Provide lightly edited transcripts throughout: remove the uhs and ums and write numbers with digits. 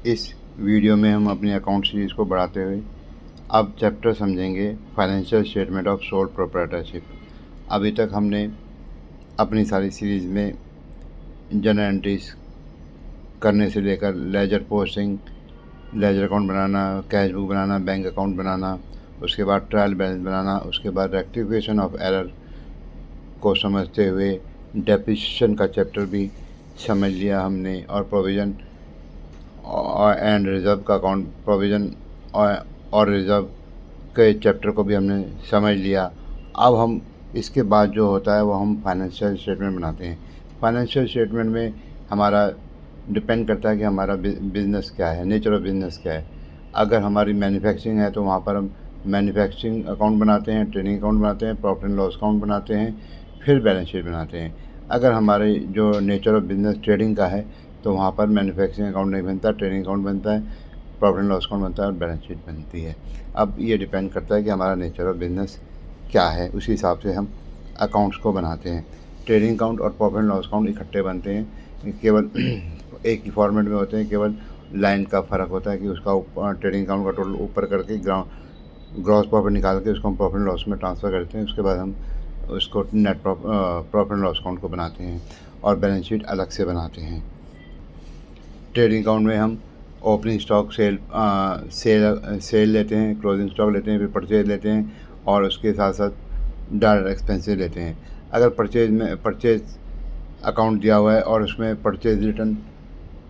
इस वीडियो में हम अपनी अकाउंट सीरीज़ को बढ़ाते हुए अब चैप्टर समझेंगे financial statement of sole proprietorship. अभी तक हमने अपनी सारी सीरीज़ में जनरल एंट्रीज करने से लेकर लेजर पोस्टिंग, लेजर अकाउंट बनाना, कैश बुक बनाना, बैंक अकाउंट बनाना, उसके बाद ट्रायल बैलेंस बनाना, उसके बाद रेक्टिफिकेशन ऑफ एरर को समझते हुए डेप्रिसिएशन का चैप्टर भी समझ लिया हमने, और प्रोविज़न और एंड रिज़र्व का अकाउंट, प्रोविज़न और रिज़र्व के चैप्टर को भी हमने समझ लिया। अब हम इसके बाद जो होता है वो हम फाइनेंशियल स्टेटमेंट बनाते हैं। फाइनेंशियल स्टेटमेंट में हमारा डिपेंड करता है कि हमारा बिज़नेस क्या है, नेचर ऑफ बिज़नेस क्या है। अगर हमारी मैन्युफैक्चरिंग है तो वहाँ पर हम मैन्युफैक्चरिंग अकाउंट बनाते हैं, ट्रेडिंग अकाउंट बनाते हैं, प्रॉफिट एंड लॉस अकाउंट बनाते हैं, फिर बैलेंस शीट बनाते हैं। अगर हमारे जो नेचर ऑफ बिज़नेस ट्रेडिंग का है तो वहाँ पर मैन्युफैक्चरिंग अकाउंट नहीं बनता, ट्रेडिंग अकाउंट बनता है, प्रॉफिट एंड लॉस अकाउंट बनता है और बैलेंस शीट बनती है। अब ये डिपेंड करता है कि हमारा नेचर ऑफ बिज़नेस क्या है, उसी हिसाब से हम अकाउंट्स को बनाते हैं। ट्रेडिंग अकाउंट और प्रॉफिट एंड लॉस अकाउंट इकट्ठे बनते हैं, केवल एक ही फॉर्मेट में होते हैं, केवल लाइन का फ़र्क होता है कि उसका ट्रेडिंग अकाउंट का टोटल ऊपर करके ग्रॉस प्रॉफिट निकाल के उसको हम प्रॉफिट एंड लॉस में ट्रांसफ़र करते हैं। उसके बाद हम उसको net profit and loss account को बनाते हैं और बैलेंस शीट अलग से बनाते हैं। ट्रेडिंग अकाउंट में हम ओपनिंग स्टॉक, सेल लेते हैं, क्लोजिंग स्टॉक लेते हैं, फिर परचेज लेते हैं और उसके साथ साथ डायरेक्ट एक्सपेंसेस लेते हैं। अगर परचेज अकाउंट दिया हुआ है और उसमें परचेज रिटर्न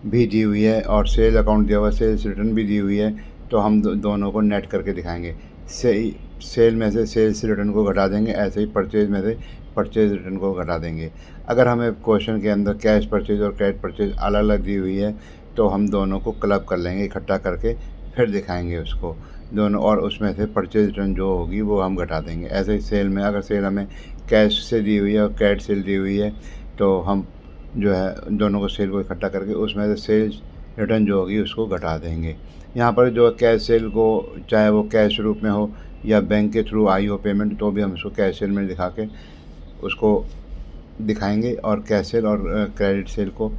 भी दी हुई है और सेल अकाउंट दिया हुआ है, सेल्स रिटर्न भी दी हुई है, तो हम दोनों को नेट करके दिखाएंगे। सेल में से सेल्स रिटर्न को घटा देंगे, ऐसे ही परचेज में से परचेज रिटर्न को घटा देंगे। अगर हमें क्वेश्चन के अंदर कैश परचेज और क्रेडिट परचेज अलग अलग दी हुई है तो हम दोनों को क्लब कर लेंगे, इकट्ठा करके फिर दिखाएंगे उसको दोनों, और उसमें से परचेज रिटर्न जो होगी वो हम घटा देंगे। ऐसे ही सेल में अगर सेल हमें कैश से दी हुई है और क्रेडिट सेल दी हुई है तो हम जो है दोनों को सेल को इकट्ठा करके उसमें से सेल्स रिटर्न जो होगी उसको घटा देंगे। यहाँ पर जो कैश सेल को, चाहे वो कैश रूप में हो या बैंक के थ्रू आई हो पेमेंट, तो भी हम उसको कैश सेल में दिखा के उसको दिखाएंगे और कैश सेल और क्रेडिट सेल को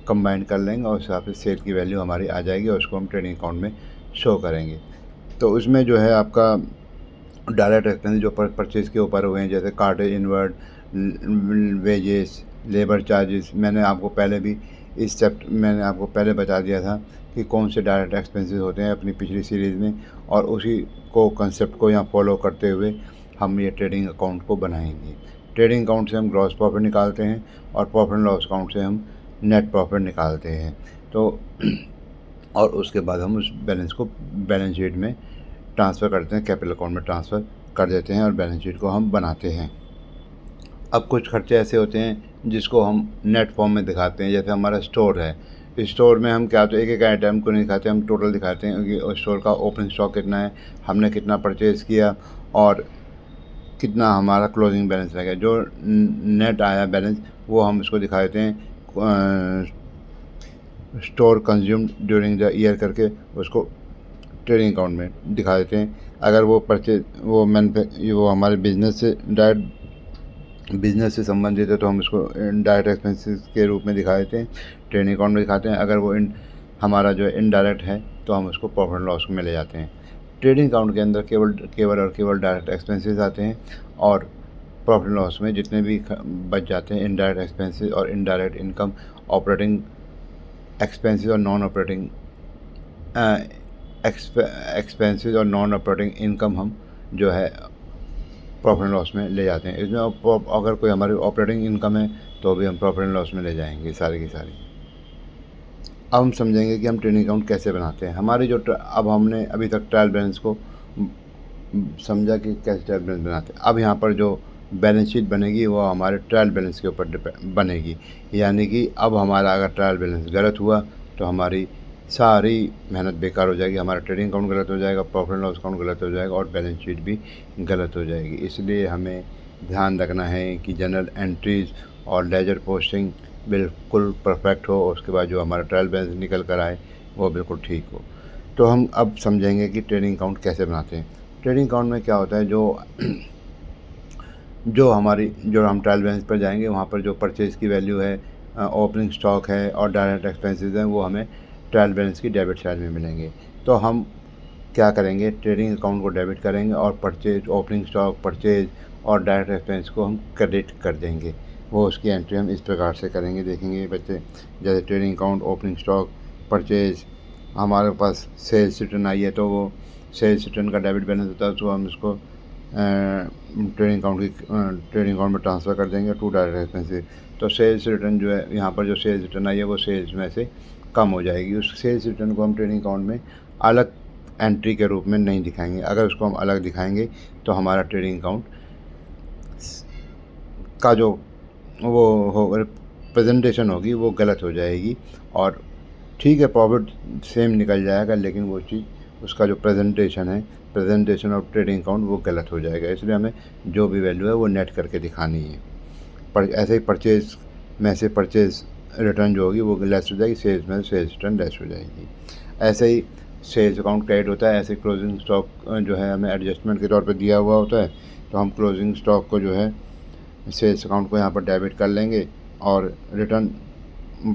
कंबाइन कर लेंगे और उस हिसाब से सेल की वैल्यू हमारी आ जाएगी और उसको हम ट्रेडिंग अकाउंट में शो करेंगे। तो उसमें जो है आपका डायरेक्ट एक्सपेंस जो परचेज़ के ऊपर हुए हैं, जैसे cartage inward, wages, labour charges, मैंने आपको पहले बता दिया था कि कौन से डायरेक्ट एक्सपेंसेस होते हैं अपनी पिछली सीरीज़ में, और उसी को कंसेप्ट को यहाँ फॉलो करते हुए हम ये ट्रेडिंग अकाउंट को बनाएंगे। ट्रेडिंग अकाउंट से हम ग्रॉस प्रॉफिट निकालते हैं और प्रॉफिट एंड लॉस अकाउंट से हम नेट प्रॉफिट निकालते हैं। तो और उसके बाद हम उस बैलेंस को बैलेंस शीट में ट्रांसफ़र करते हैं, कैपिटल अकाउंट में ट्रांसफ़र कर देते हैं और बैलेंस शीट को हम बनाते हैं। अब कुछ खर्चे ऐसे होते हैं जिसको हम नेट फॉर्म में दिखाते हैं, जैसे हमारा स्टोर है। स्टोर में हम क्या, तो एक एक आइटम को नहीं दिखाते, हम टोटल दिखाते हैं कि स्टोर का ओपनिंग स्टॉक कितना है, हमने कितना परचेज़ किया और कितना हमारा क्लोजिंग बैलेंस रहेगा। जो नेट आया बैलेंस वो हम उसको दिखा देते हैं store consumed during the year करके, उसको ट्रेडिंग अकाउंट में दिखा देते हैं। अगर वो परचेज वो हमारे बिज़नेस से संबंधित है तो हम उसको डायरेक्ट एक्सपेंसेस के रूप में दिखा देते हैं, ट्रेडिंग अकाउंट में दिखाते हैं। अगर वो हमारा जो इनडायरेक्ट है तो हम उसको प्रॉफिट एंड लॉस में ले जाते हैं। ट्रेडिंग अकाउंट के अंदर केवल डायरेक्ट एक्सपेंसेस आते हैं और प्रॉफिट एंड लॉस में जितने भी बच जाते हैं इनडायरेक्ट एक्सपेंसेस और इनडायरेक्ट इनकम, ऑपरेटिंग एक्सपेंसेस और नॉन ऑपरेटिंग एक्सपेंसेस और नॉन ऑपरेटिंग इनकम हम जो है प्रॉफिट एंड लॉस में ले जाते हैं। इसमें अगर कोई हमारी ऑपरेटिंग इनकम है तो भी हम प्रॉफिट एंड लॉस में ले जाएंगे सारी की सारी। अब हम समझेंगे कि हम ट्रेडिंग अकाउंट कैसे बनाते हैं। हमारी जो अब हमने अभी तक ट्रायल बैलेंस को समझा कि कैसे ट्रायल बैलेंस बनाते हैं। अब यहाँ पर जो बैलेंस शीट बनेगी वो हमारे ट्रायल बैलेंस के ऊपर बनेगी, यानी कि अब हमारा अगर ट्रायल बैलेंस गलत हुआ तो हमारी सारी मेहनत बेकार हो जाएगी, हमारा ट्रेडिंग अकाउंट गलत हो जाएगा, प्रॉफिट एंड लॉस अकाउंट गलत हो जाएगा और बैलेंस शीट भी गलत हो जाएगी। इसलिए हमें ध्यान रखना है कि जनरल एंट्रीज़ और लेजर पोस्टिंग बिल्कुल परफेक्ट हो, और उसके बाद जो हमारा ट्रायल बैलेंस निकल कर आए वो बिल्कुल ठीक हो। तो हम अब समझेंगे कि ट्रेडिंग अकाउंट कैसे बनाते हैं। ट्रेडिंग अकाउंट में क्या होता है, जो हम ट्रायल बैलेंस पर जाएंगे वहाँ पर जो परचेज़ की वैल्यू है, ओपनिंग स्टॉक है और डायरेक्ट एक्सपेंसेस हैं वो हमें ट्रायल बैलेंस की डेबिट साइड में मिलेंगे। तो हम क्या करेंगे, ट्रेडिंग अकाउंट को डेबिट करेंगे और परचेज, ओपनिंग स्टॉक, परचेज और डायरेक्ट एक्सपेंस को हम क्रेडिट कर देंगे। वो उसकी एंट्री हम इस प्रकार से करेंगे, देखेंगे बच्चे। जैसे trading account, opening stock, purchase, हमारे पास सेल्स रिटर्न आई है तो वो सेल्स रिटर्न का डेबिट बैलेंस होता है, तो हम इसको ट्रेडिंग अकाउंट में ट्रांसफ़र कर देंगे टू डायरेक्ट एक्सपेंसेस। तो सेल्स रिटर्न जो है, यहाँ पर जो सेल्स रिटर्न आई है वो सेल्स में से कम हो जाएगी। उस सेल्स रिटर्न को हम ट्रेडिंग अकाउंट में अलग एंट्री के रूप में नहीं दिखाएंगे। अगर उसको हम अलग दिखाएंगे तो हमारा ट्रेडिंग अकाउंट का जो वो हो प्रेजेंटेशन होगी वो गलत हो जाएगी। और ठीक है, प्रॉफिट सेम निकल जाएगा, लेकिन वो चीज़ उसका जो प्रेजेंटेशन ऑफ ट्रेडिंग अकाउंट वो गलत हो जाएगा। इसलिए हमें जो भी वैल्यू है वो नेट करके दिखानी है। पर ऐसे ही परचेज़ में से परचेज़ रिटर्न जो होगी वो लेस हो जाएगी, सेल्स में सेल्स रिटर्न लेस हो जाएगी। ऐसे ही सेल्स अकाउंट क्रेडिट होता है। ऐसे क्लोजिंग स्टॉक जो है हमें एडजस्टमेंट के तौर पे दिया हुआ होता है, तो हम क्लोजिंग स्टॉक को जो है सेल्स अकाउंट को यहाँ पर डेबिट कर लेंगे और रिटर्न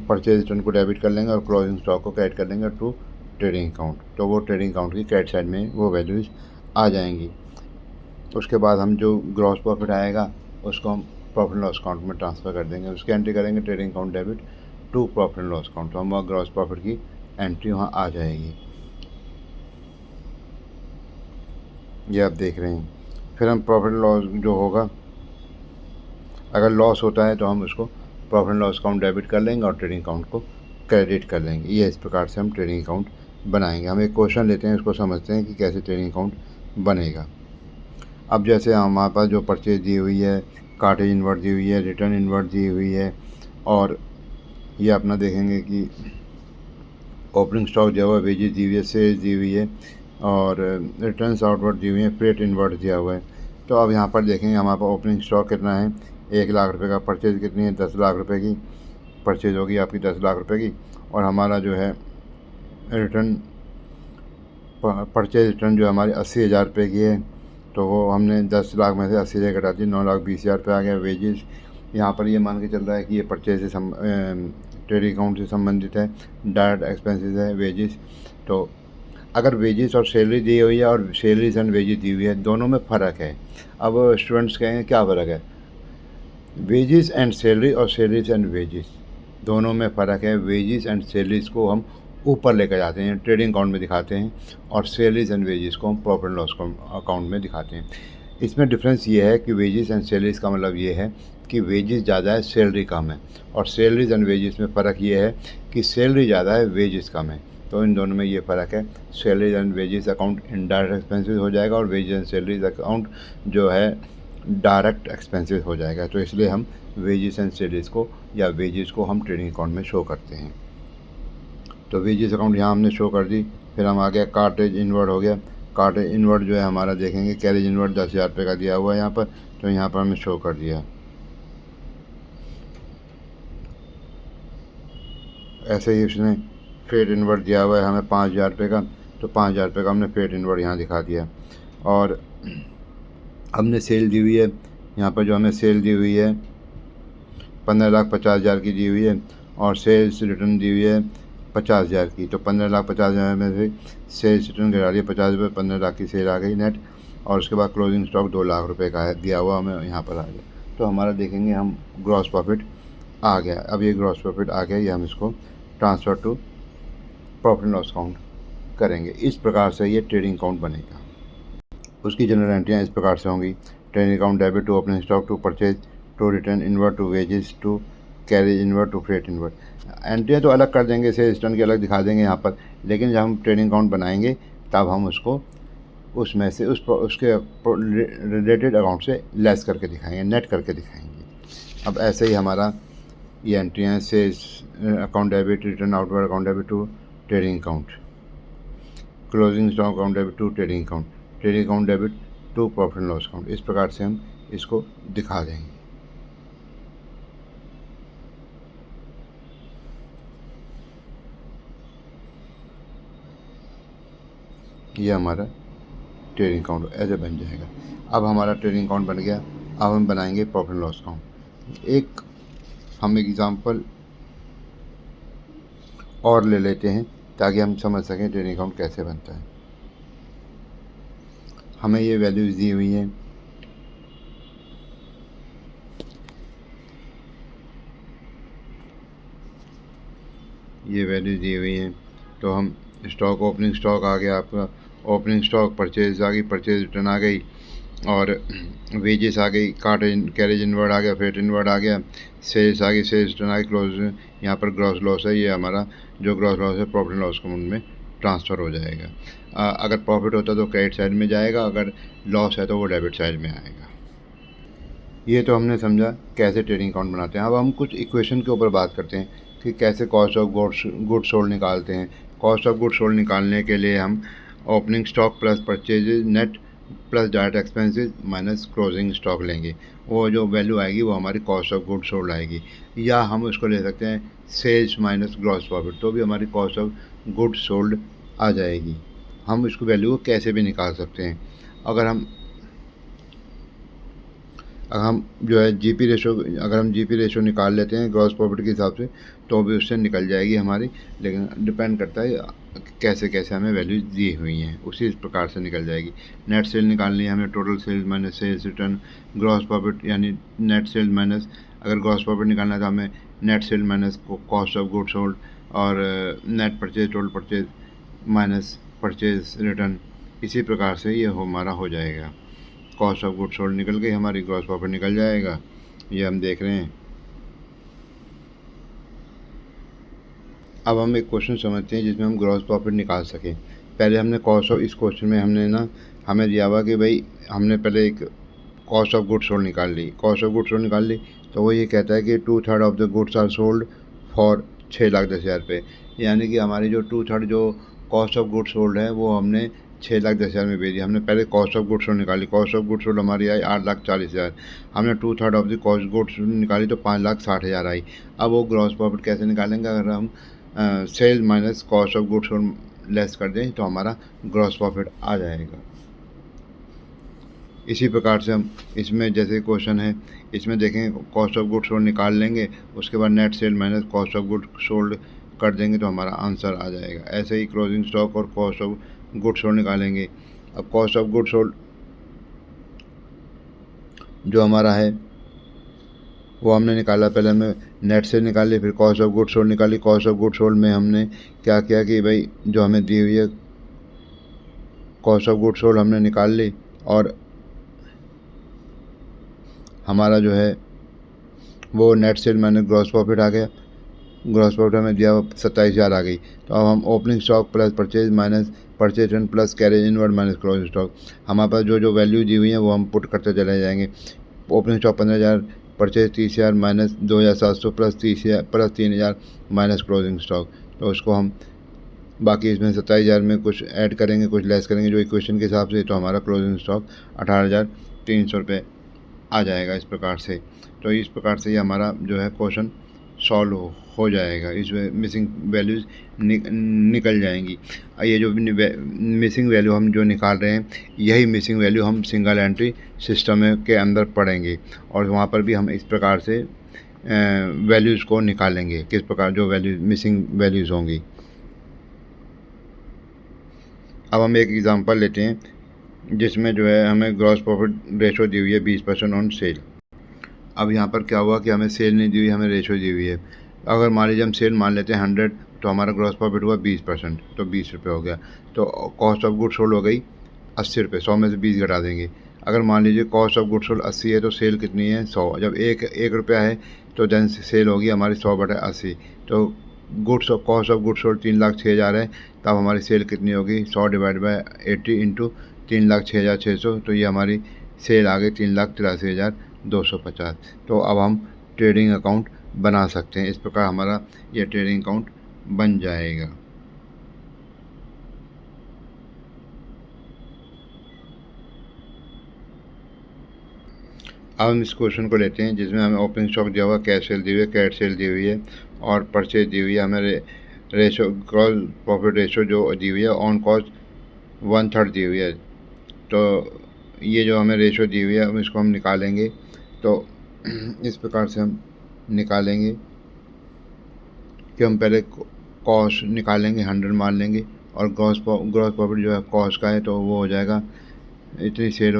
परचेज रिटर्न को डेबिट कर लेंगे और क्लोजिंग स्टॉक को क्रेडिट कर लेंगे टू ट्रेडिंग अकाउंट। तो वो ट्रेडिंग अकाउंट की क्रेडिट साइड में वो वैल्यूज़ आ जाएंगी। उसके बाद हम जो ग्रॉस प्रॉफिट आएगा उसको हम प्रॉफिट लॉस अकाउंट में ट्रांसफ़र कर देंगे, उसकी एंट्री करेंगे trading account debit to profit loss account. तो हम वहाँ ग्रॉस प्रॉफिट की एंट्री वहाँ आ जाएगी, ये आप देख रहे हैं। फिर हम प्रॉफिट लॉस जो होगा, अगर लॉस होता है तो हम उसको प्रॉफिट लॉस अकाउंट डेबिट कर लेंगे और ट्रेडिंग अकाउंट को क्रेडिट कर लेंगे। ये इस प्रकार से हम ट्रेडिंग अकाउंट बनाएंगे। हम एक क्वेश्चन लेते हैं, उसको समझते हैं कि कैसे ट्रेडिंग अकाउंट बनेगा। अब जैसे हमारे पास जो परचेज दी हुई है, कार्टेज इनवर्ट दी हुई है, रिटर्न इनवर्ट दी हुई है, और ये अपना देखेंगे कि ओपनिंग स्टॉक जो है वेजेस दी हुई है, सेल्स दी हुई है और रिटर्न्स आउटवर्ड दी हुई है, फ्रेट इनवर्ट दिया हुआ है। तो अब यहाँ पर देखेंगे हमारे पास ओपनिंग स्टॉक कितना है, 1 लाख रुपए का। परचेज़ कितनी है, 10 लाख रुपए की परचेज़ होगी आपकी, 10 लाख रुपए की। और हमारा जो है रिटर्न परचेज रिटर्न जो हमारी 80,000 रुपये की है, तो वो हमने 10 लाख में से 80,000 घटा दी, 9,20,000 रुपये आ गया। वेजेस यहाँ पर ये मान के चल रहा है कि ये परचेज से ट्रेडिंग अकाउंट से संबंधित है, डायरेक्ट एक्सपेंसेस है वेजेस। तो अगर वेजेस और सैलरी दी हुई है और सैलरीज एंड वेजेस दी हुई है, दोनों में फ़र्क है। अब स्टूडेंट्स कहेंगे क्या फ़र्क है, वेजेस एंड सैलरी और सैलरीज एंड वेजेस दोनों में फ़र्क है। वेजेस एंड सैलरीज को हम ऊपर लेकर जाते हैं, ट्रेडिंग अकाउंट में दिखाते हैं, और सैलरीज एंड वेजेस को हम प्रॉफिट लॉस अकाउंट में दिखाते हैं। इसमें डिफरेंस ये है कि वेजेस एंड सैलरीज का मतलब ये है कि वेजेस ज़्यादा है, सैलरी कम है, और सैलरीज एंड वेजेस में फ़र्क ये है कि सैलरी ज़्यादा है, वेजेस कम है। तो इन दोनों में ये फ़र्क है। Salaries and wages account indirect expenses हो जाएगा और वेजेस एंड सैलरीज अकाउंट जो है डायरेक्ट एक्सपेंसेस हो जाएगा। तो इसलिए हम वेजेस एंड सैलरीज को या वेजेस को हम ट्रेडिंग अकाउंट में शो करते हैं। तो वेजेस अकाउंट यहाँ हमने शो कर दी। फिर हम आ गया कार्टेज इनवर्ट हो गया। कार्टेज इनवर्ट जो है हमारा देखेंगे, कैरेज इनवर्ट 10,000 रुपये का दिया हुआ है यहाँ पर, तो यहाँ पर हमने शो कर दिया। ऐसे ही उसने फेट इनवर्ट दिया हुआ है हमें 5,000 रुपये का, तो 5,000 रुपये का हमने फेट इनवर्ट यहाँ दिखा दिया। और हमने सेल दी हुई है, यहाँ पर जो हमें सेल दी हुई है 15,50,000 की दी हुई है, और सेल्स रिटर्न दी हुई है 50,000 की। तो 15,50,000 में से सेल्स रिटर्न गिरा दिया 50 रुपये, 15 लाख की सेल आ गई नेट। और उसके बाद क्लोजिंग स्टॉक 2 लाख रुपए का है दिया हुआ, हमें यहाँ पर आ गया। तो हमारा देखेंगे हम ग्रॉस प्रॉफिट आ गया। अब ये ग्रॉस प्रॉफिट आ गया, ये हम इसको transfer to profit loss account करेंगे। इस प्रकार से ये ट्रेडिंग अकाउंट बनेगा। उसकी जनरल एंट्रियाँ इस प्रकार से होंगी, trading account debit to opening stock to purchase to return inward to wages to carriage inward to freight inward. एंट्रियाँ तो अलग कर देंगे, सेल्स रिटर्न की अलग दिखा देंगे यहाँ पर, लेकिन जब हम ट्रेडिंग अकाउंट बनाएंगे तब हम उसको उसमें से उसके रिलेटेड अकाउंट से लेस करके दिखाएंगे, नेट करके दिखाएंगे। अब ऐसे ही हमारा ये एंट्रियाँ sales account debit, return outward account debit to trading account, closing stock account debit to trading account, trading account debit to profit loss account, इस प्रकार से हम इसको दिखा देंगे। ये हमारा ट्रेडिंग अकाउंट ऐसे बन जाएगा। अब हमारा ट्रेडिंग अकाउंट बन गया। अब हम बनाएंगे प्रॉफिट लॉस अकाउंट। एक हम एग्ज़ाम्पल और ले लेते हैं ताकि हम समझ सकें ट्रेडिंग अकाउंट कैसे बनता है। हमें ये वैल्यूज़ दी हुई हैं। ये वैल्यूज़ दी हुई हैं। तो हम स्टॉक, ओपनिंग स्टॉक आ गया आपका, ओपनिंग स्टॉक, परचेज आ गई, परचेज रिटर्न आ गई, और वेजेस आ गई, कैरेज इनवर्ड आ गया, फेट इनवर्ड आ गया, सेल्स आ गई, सेल्स रिटर्न आ गई, क्लोज। यहाँ पर ग्रॉस लॉस है, ये हमारा जो ग्रॉस लॉस है प्रॉफिट लॉस अकाउंट में ट्रांसफ़र हो जाएगा। अगर प्रॉफिट होता तो क्रेडिट साइड में जाएगा, अगर लॉस है तो वो डेबिट साइड में आएगा। ये तो हमने समझा कैसे ट्रेडिंग अकाउंट बनाते हैं। अब हम कुछ इक्वेशन के ऊपर बात करते हैं कि कैसे कॉस्ट ऑफ गुड्स सोल्ड निकालते हैं। कॉस्ट ऑफ गुड्स सोल्ड निकालने के लिए हम opening stock plus purchases net plus direct expenses minus closing stock लेंगे। वो जो वैल्यू आएगी वो हमारी कॉस्ट ऑफ गुड्स सोल्ड आएगी। या हम उसको ले सकते हैं सेल्स माइनस ग्रॉस प्रॉफिट, तो भी हमारी कॉस्ट ऑफ गुड्स सोल्ड आ जाएगी। हम इसको वैल्यू को कैसे भी निकाल सकते हैं। अगर हम जो है जीपी रेशो, अगर हम जीपी रेशो निकाल लेते हैं ग्रॉस प्रॉफिट के हिसाब से, तो भी उससे निकल जाएगी हमारी। लेकिन डिपेंड करता है कैसे कैसे हमें वैल्यू दी हुई हैं, उसी प्रकार से निकल जाएगी। नेट सेल निकालनी है हमें, total sales minus sales return, gross profit यानी नेट सेल माइनस, अगर ग्रॉस प्रॉफिट निकालना है तो हमें net sale minus cost of goods sold, और net purchase total purchase minus purchase return. इसी प्रकार से ये हमारा हो जाएगा। कॉस्ट ऑफ गुड्स सोल्ड निकल गई हमारी, ग्रॉस प्रॉफिट निकल जाएगा। ये हम देख रहे हैं। अब हम एक क्वेश्चन समझते हैं जिसमें हम ग्रॉस प्रॉफिट निकाल सकें। पहले हमने कॉस्ट ऑफ, इस क्वेश्चन में हमने ना, हमें दिया हुआ कि भाई हमने पहले एक कॉस्ट ऑफ गुड्स सोल्ड निकाल ली। कॉस्ट ऑफ गुड्स सोल्ड निकाल ली तो वो ये कहता है कि 2/3 of the goods are sold for 6,10,000 रुपये। यानी कि हमारी जो 2/3 जो कॉस्ट ऑफ गुड्स सोल्ड है वो हमने 6,10,000 में बेची। हमने पहले कॉस्ट ऑफ गुड्स सोल्ड निकाली, कॉस्ट ऑफ गुड्स सोल्ड हमारी आई 8,40,000। हमने 2/3 ऑफ द कॉस्ट गुड्स निकाली तो 5,60,000 आई। अब वो ग्रॉस प्रॉफिट कैसे निकालेंगे, अगर हम sale minus cost of goods sold less कर दें तो हमारा ग्रॉस प्रॉफिट आ जाएगा। इसी प्रकार से हम इसमें, जैसे क्वेश्चन है इसमें देखें, कॉस्ट ऑफ गुड्स सोल्ड निकाल लेंगे, उसके बाद net sale minus cost of goods sold कर देंगे तो हमारा आंसर आ जाएगा। ऐसे ही क्लोजिंग स्टॉक और कॉस्ट ऑफ गुड्स सोल्ड निकालेंगे। अब कॉस्ट ऑफ गुड्स सोल्ड जो हमारा है वो हमने निकाला, पहले हमें नेट से निकाली, फिर कॉस्ट ऑफ गुड्स सोल्ड निकाली। कॉस्ट ऑफ गुड्स सोल्ड में हमने क्या किया कि भाई जो हमें दी हुई है कॉस्ट ऑफ गुड्स सोल्ड हमने निकाल ली, और हमारा जो है वो net sale minus gross profit आ गया। ग्रॉस प्रॉफिट हमें दिया 27,000 आ गई। तो अब हम opening stock plus purchase minus purchase return plus carriage inward minus closing stock, हमारे पास जो जो वैल्यू दी हुई है वो हम पुट करते चले जाएंगे। Opening stock 15,000, purchase 30,000 minus 2,700 plus 30,000 plus 3,000 minus closing stock. तो उसको हम बाकी इसमें 27,000 में कुछ ऐड करेंगे, कुछ लेस करेंगे जो इक्वेशन के हिसाब से, तो हमारा क्लोजिंग स्टॉक 18,300 रुपये आ जाएगा इस प्रकार से। तो इस प्रकार से ये हमारा जो है क्वेश्चन सॉल्व हो जाएगा। इसमें मिसिंग वैल्यूज़ निकल जाएंगी। ये जो मिसिंग वैल्यू हम जो निकाल रहे हैं, यही मिसिंग वैल्यू हम सिंगल एंट्री सिस्टम के अंदर पढ़ेंगे, और वहाँ पर भी हम इस प्रकार से वैल्यूज़ को निकालेंगे, किस प्रकार जो वैल्यू मिसिंग वैल्यूज़ होंगी। अब हम एक एग्ज़ाम्पल लेते हैं जिसमें जो है हमें ग्रॉस प्रॉफिट रेशो दी हुई है 20% ऑन सेल। अब यहाँ पर क्या हुआ कि हमें सेल नहीं दी हुई, हमें रेशो दी हुई है। अगर मान लीजिए हम सेल मान लेते हैं 100, तो हमारा ग्रॉस प्रॉफिट हुआ 20%, तो 20 रुपये हो गया। तो कॉस्ट ऑफ गुड्स सोल्ड हो गई 80 रुपये, 100 में से 20 घटा देंगे। अगर मान लीजिए कॉस्ट ऑफ गुड्स सोल्ड 80 है तो सेल कितनी है 100। जब एक रुपया है तो देन सेल होगी हमारी 100/80। तो goods of cost of goods sold 3,06,000 है, तब हमारी सेल कितनी होगी 100/80 इंटू 3,06,600। तो ये हमारी सेल आ गई 3,83,250। तो अब हम ट्रेडिंग अकाउंट बना सकते हैं। इस प्रकार हमारा ये ट्रेडिंग अकाउंट बन जाएगा। अब हम इस क्वेश्चन को लेते हैं जिसमें हमें ओपनिंग स्टॉक दिया हुआ, कैश सेल दी हुई है, कैश सेल दी हुई है, और परचेज दी हुई है। हमें रेशो ग्रॉस प्रॉफिट रेशो जो दी हुई है ऑन कॉस्ट 1/3 दी हुई है। तो ये जो हमें रेशो दी हुई है हम इसको हम निकालेंगे। तो इस प्रकार से हम निकालेंगे कि हम पहले कॉस्ट निकालेंगे 100 मान लेंगे और ग्रॉस प्रॉफिट जो है कॉस्ट का है तो वो हो जाएगा इतनी सेल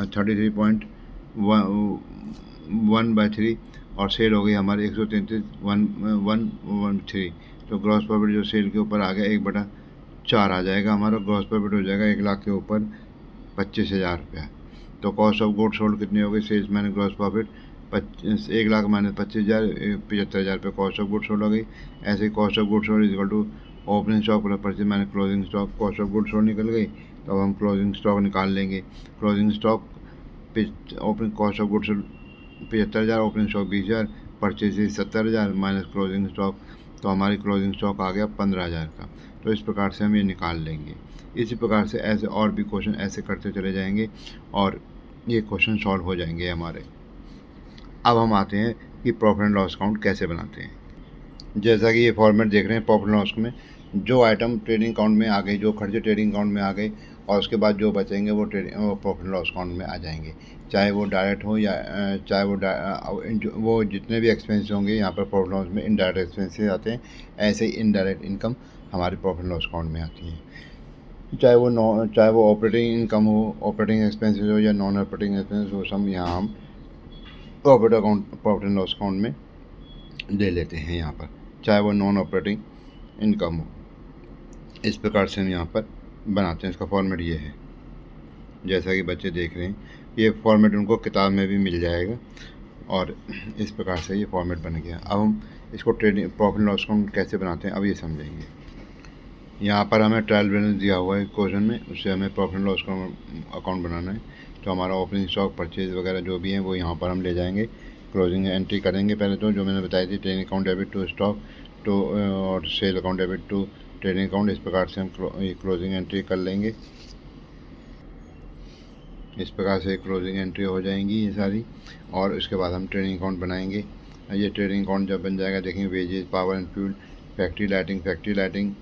33.1/3 और सेल हो गई हमारी 133.113। तो ग्रॉस प्रॉफिट जो सेल के ऊपर आ गया 1/4 आ जाएगा हमारा। ग्रॉस प्रॉफिट हो जाएगा 1,00,000 के ऊपर 25,000 रुपया। तो कॉस्ट ऑफ गुड सोल्ड कितनी हो गई, sales minus gross profit 1,00,000 minus 25,000 75,000 रुपये कॉस्ट ऑफ गुड सोल्ड हो गई। ऐसे ही cost of good sold equal to opening stock plus purchase minus closing stock. Cost of good sold निकल गई तो अब हम क्लोजिंग स्टॉक निकाल लेंगे। Closing stock opening cost of good sold 75,000, opening stock 20,000, purchase 70,000 minus closing stock, तो हमारी closing stock आ गया 15,000 का। तो इस प्रकार से हम ये निकाल लेंगे। इसी प्रकार से ऐसे और भी क्वेश्चन ऐसे करते चले जाएंगे और ये क्वेश्चन सॉल्व हो जाएंगे हमारे। अब हम आते हैं कि प्रॉफिट एंड लॉस अकाउंट कैसे बनाते हैं। जैसा कि ये फॉर्मेट देख रहे हैं प्रॉफिट एंड लॉस में, जो आइटम ट्रेडिंग अकाउंट में आ गए, जो खर्चे ट्रेडिंग अकाउंट में आ गए और उसके बाद जो बचेंगे वो प्रॉफिट एंड लॉस अकाउंट में आ जाएंगे, चाहे वो डायरेक्ट हो या चाहे वो जितने भी एक्सपेंस होंगे यहाँ पर प्रॉफिट लॉस में इनडायरेक्ट एक्सपेंसेस आते हैं। ऐसे ही इनडायरेक्ट इनकम हमारे प्रॉफिट लॉस अकाउंट में आती है, चाहे वो ऑपरेटिंग इनकम हो, ऑपरेटिंग एक्सपेंसेस हो या नॉन ऑपरेटिंग एक्सपेंसेस हो, सब यहाँ हम प्रॉफिट एंड लॉस अकाउंट में ले लेते हैं यहाँ पर, चाहे वो नॉन ऑपरेटिंग इनकम हो। इस प्रकार से हम यहाँ पर बनाते हैं। इसका फॉर्मेट ये है, जैसा कि बच्चे देख रहे हैं। ये फॉर्मेट उनको किताब में भी मिल जाएगा और इस प्रकार से ये फॉर्मेट बन गया। अब हम इसको trading profit and loss account कैसे बनाते हैं अब ये समझेंगे। यहाँ पर हमें ट्रायल बैलेंस दिया हुआ है क्वेश्चन में, उससे हमें प्रॉफिट एंड लॉस अकाउंट बनाना है। तो हमारा ओपनिंग स्टॉक, परचेज वगैरह जो भी है वो यहाँ पर हम ले जाएंगे, क्लोजिंग एंट्री करेंगे। पहले तो जो मैंने बताई थी, trading account debit to stock to और sale account debit to trading account. इस प्रकार से हम क्लोजिंग एंट्री कर लेंगे। इस प्रकार से क्लोजिंग एंट्री हो जाएंगी ये सारी, और उसके बाद हम ट्रेडिंग अकाउंट बनाएंगे। ये ट्रेडिंग अकाउंट जब बन जाएगा देखेंगे, wages, power and fuel, factory lighting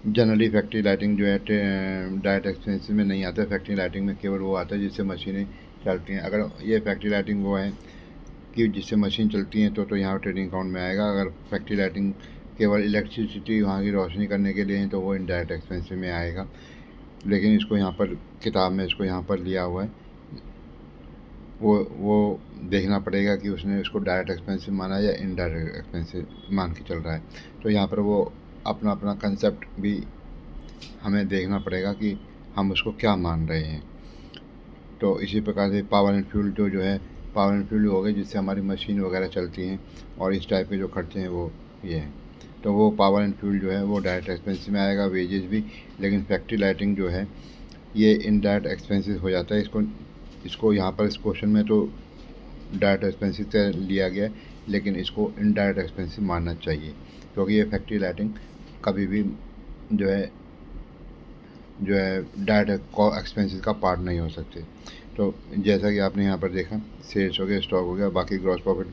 generally factory lighting जो है डायरेक्ट एक्सपेंसेस में नहीं आता है। फैक्ट्री लाइटिंग में केवल वो आता है जिससे मशीनें चलती हैं। अगर ये फैक्ट्री लाइटिंग वो है कि जिससे मशीन चलती हैं तो यहाँ ट्रेडिंग अकाउंट में आएगा। अगर फैक्ट्री लाइटिंग केवल इलेक्ट्रिसिटी वहाँ की रोशनी करने के लिए है तो वो इनडायरेक्ट एक्सपेंसेस में आएगा। लेकिन इसको यहाँ पर किताब में इसको यहाँ पर लिया हुआ है, वो देखना पड़ेगा कि उसने इसको डायरेक्ट एक्सपेंसिव माना या इनडायरेक्ट एक्सपेंसिव मान के चल रहा है। तो यहाँ पर वो अपना अपना कंसेप्ट भी हमें देखना पड़ेगा कि हम उसको क्या मान रहे हैं। तो इसी प्रकार से पावर एंड फ्यूल जो है, पावर एंड फ्यूल हो गए जिससे हमारी मशीन वगैरह चलती हैं, और इस टाइप के जो खर्चे हैं वो ये हैं। तो वो पावर एंड फ्यूल जो है वो डायरेक्ट एक्सपेंसिव में आएगा, वेजेस भी। लेकिन फैक्ट्री लाइटिंग जो है ये इनडायरेक्ट एक्सपेंसिव हो जाता है। इसको यहाँ पर इस क्वेश्चन में तो डायरेक्ट एक्सपेंसिव से लिया गया है, लेकिन इसको इनडायरेक्ट एक्सपेंसिव मानना चाहिए, क्योंकि ये फैक्ट्री लाइटिंग कभी भी जो है डायरेक्ट एक्सपेंसिव का पार्ट नहीं हो सकते। तो जैसा कि आपने यहाँ पर देखा, सेल्स हो गया, स्टॉक हो गया, बाकी ग्रॉस प्रॉफिट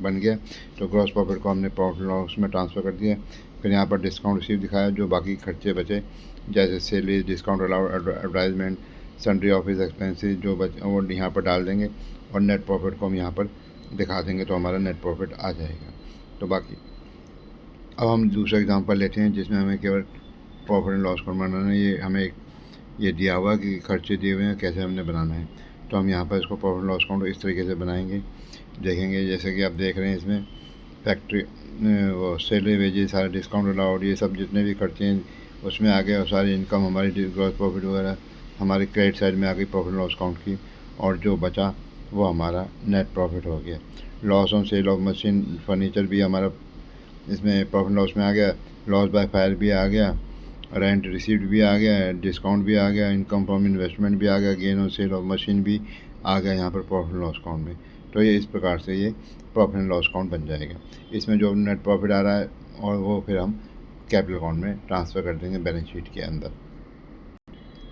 बन गया। तो ग्रॉस प्रॉफिट को हमने प्रॉफिट लॉस में ट्रांसफ़र कर दिया। फिर यहाँ पर डिस्काउंट रिसीव दिखाया, जो बाकी खर्चे बचे जैसे sale, discount allowed, advertisement, sundry office expenses जो वो यहाँ पर डाल देंगे, और नेट प्रॉफिट को हम यहाँ पर दिखा देंगे तो हमारा नेट प्रॉफिट आ जाएगा। तो बाकी अब हम दूसरा एग्जांपल लेते हैं जिसमें हमें केवल प्रॉफिट एंड लॉस अकाउंट बनाना है। ये हमें ये दिया हुआ कि खर्चे दिए हुए हैं, कैसे हमने बनाना है। तो हम यहाँ पर इसको प्रॉफिट एंड लॉस अकाउंट इस तरीके से बनाएंगे, देखेंगे। जैसे कि आप देख रहे हैं इसमें फैक्ट्री वो सैलरी, वेजेस, सारे डिस्काउंट अलाउड, ये सब जितने भी खर्चे हैं उसमें आ गए, और सारी इनकम हमारी ग्रॉस प्रॉफिट वगैरह हमारी क्रेडिट साइड में आ गई प्रॉफिट एंड लॉस अकाउंट की, और जो बचा वो हमारा नेट प्रॉफिट हो गया। Loss on sale of machine furniture भी हमारा इसमें प्रॉफिट लॉस में आ गया, लॉस बाय फायर भी आ गया, रेंट रिसीव्ड भी आ गया, डिस्काउंट भी आ गया, इनकम फ्रॉम इन्वेस्टमेंट भी आ गया, gain on sale of machine भी आ गया यहाँ पर प्रॉफिट एंड लॉस अकाउंट में। तो ये इस प्रकार से ये प्रॉफिट एंड लॉस अकाउंट बन जाएगा। इसमें जो नेट प्रॉफिट आ रहा है और वो फिर हम कैपिटल अकाउंट में ट्रांसफ़र कर देंगे बैलेंस शीट के अंदर।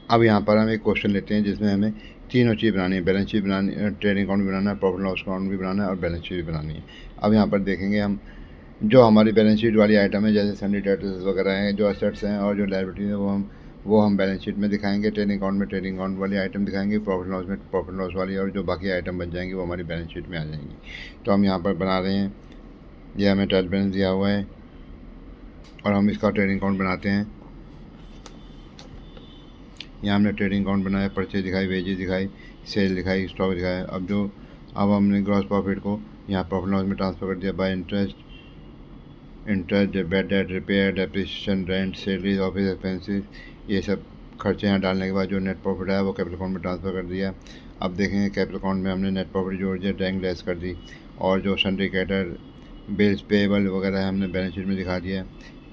अब यहाँ पर हम एक क्वेश्चन लेते हैं जिसमें हमें तीनों चीज़ बनानी है, बैलेंस शीट बनानी, ट्रेडिंग अकाउंट भी बनाना है, प्रॉफिट एंड लॉस अकाउंट भी बनाना है, और बैलेंस शीट भी बनानी है। अब यहाँ पर देखेंगे हम जो हमारी बैलेंस शीट वाली आइटम है, जैसे सन्डी डेटर्स वगैरह हैं, जो असेट्स हैं और जो लायबिलिटीज़ हैं, वो हम बैलेंस शीट में दिखाएंगे। ट्रेडिंग अकाउंट में ट्रेडिंग अकाउंट वाली आइटम दिखाएंगे, प्रॉफिट लॉस में प्रॉफिट लॉस वाली, और जो बाकी आइटम बन जाएंगी वो हमारी बैलेंस शीट में आ जाएंगी। तो हम यहाँ पर बना रहे हैं, यह हमें ट्रायल बैलेंस दिया हुआ है, और हम इसका ट्रेडिंग अकाउंट बनाते हैं। यहाँ हमने ट्रेडिंग अकाउंट बनाया, परचेज दिखाई, वेजेस दिखाई, सेल दिखाई, स्टॉक दिखाया। अब हमने ग्रॉस प्रॉफिट को यहाँ प्रॉफिट लॉस में ट्रांसफ़र कर दिया bye interest, bad debt, repair, depreciation, rent, salaries, office expenses, ये सब खर्चे यहाँ डालने के बाद जो नेट प्रॉफिट आया वो कैपिटल अकाउंट में ट्रांसफ़र कर दिया। अब देखेंगे कैपिटल अकाउंट में हमने नेट प्रॉफिट जोड़ दिया, ड्राइंग लेस कर दी, और जो सन्ड्री क्रेडिटर, बिल्स पेएबल वगैरह हमने बैलेंस शीट में दिखा दिया।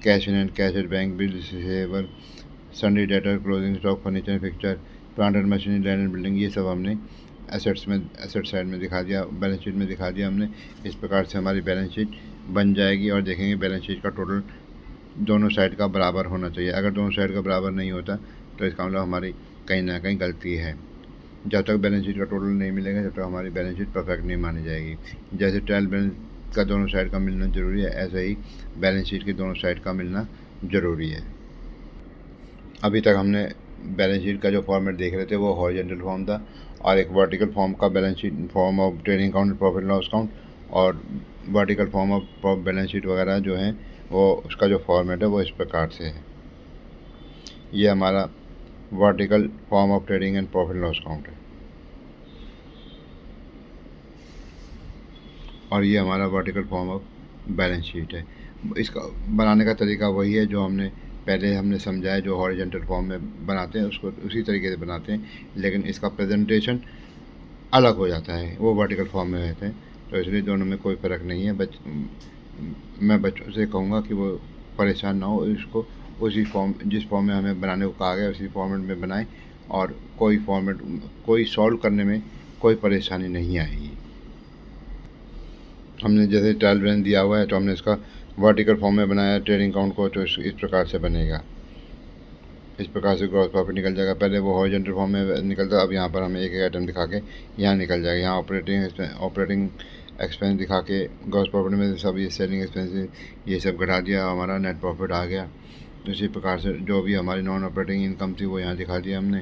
Cash in and cash at bank, bills receivable, sundry debtor, closing stock, furniture, fixture, plant and machinery, land and building, ये सब हमने एसेट साइड में दिखा दिया, बैलेंस शीट में दिखा दिया हमने। इस प्रकार से हमारी बैलेंस शीट बन जाएगी। और देखेंगे बैलेंस शीट का टोटल दोनों साइड का बराबर होना चाहिए। अगर दोनों साइड का बराबर नहीं होता तो इसका मतलब हमारी कहीं ना कहीं गलती है। जब तक बैलेंस शीट का टोटल नहीं मिलेगा जब तक हमारी बैलेंस शीट परफेक्ट नहीं मानी जाएगी। जैसे ट्रायल बैलेंस का दोनों साइड का मिलना ज़रूरी है, ऐसे ही बैलेंस शीट के दोनों साइड का मिलना ज़रूरी है। अभी तक हमने बैलेंस शीट का जो फॉर्मेट देख रहे थे वो हॉरिजॉन्टल फॉर्म था, और एक वर्टिकल फॉर्म का balance sheet, form of trading account, profit loss account, और vertical form of balance sheet वगैरह जो है वो उसका जो फॉर्मेट है वो इस प्रकार से है। ये हमारा vertical form of trading and profit loss account है, और ये हमारा vertical form of balance sheet है। इसका बनाने का तरीका वही है जो हमने समझा है। जो हॉरिजॉन्टल फॉर्म में बनाते हैं उसको उसी तरीके से बनाते हैं, लेकिन इसका प्रेजेंटेशन अलग हो जाता है, वो वर्टिकल फॉर्म में रहते हैं। तो इसलिए दोनों में कोई फ़र्क नहीं है। मैं बच्चों से कहूँगा कि वो परेशान ना हो, इसको उसी फॉर्म, जिस फॉर्म में हमें बनाने को कहा गया उसी फॉर्मेट में बनाएं, और कोई सॉल्व करने में कोई परेशानी नहीं आएगी। हमने जैसे ट्रायल बैलेंस दिया हुआ है तो हमने इसका वर्टिकल फॉर्म में बनाया ट्रेडिंग अकाउंट को, तो इस प्रकार से बनेगा। इस प्रकार से ग्रॉस प्रॉफिट निकल जाएगा। पहले वो हॉरिजॉन्टल फॉर्म में निकलता, अब यहाँ पर हमें एक एक आइटम दिखा के यहाँ निकल जाएगा। यहाँ ऑपरेटिंग एक्सपेंस दिखा के ग्रॉस प्रॉफिट में सब ये सेलिंग एक्सपेंसेस ये सब घटा दिया, हमारा नेट प्रॉफिट आ गया। इसी प्रकार से जो भी हमारी नॉन ऑपरेटिंग इनकम थी वो यहाँ दिखा दिया हमने,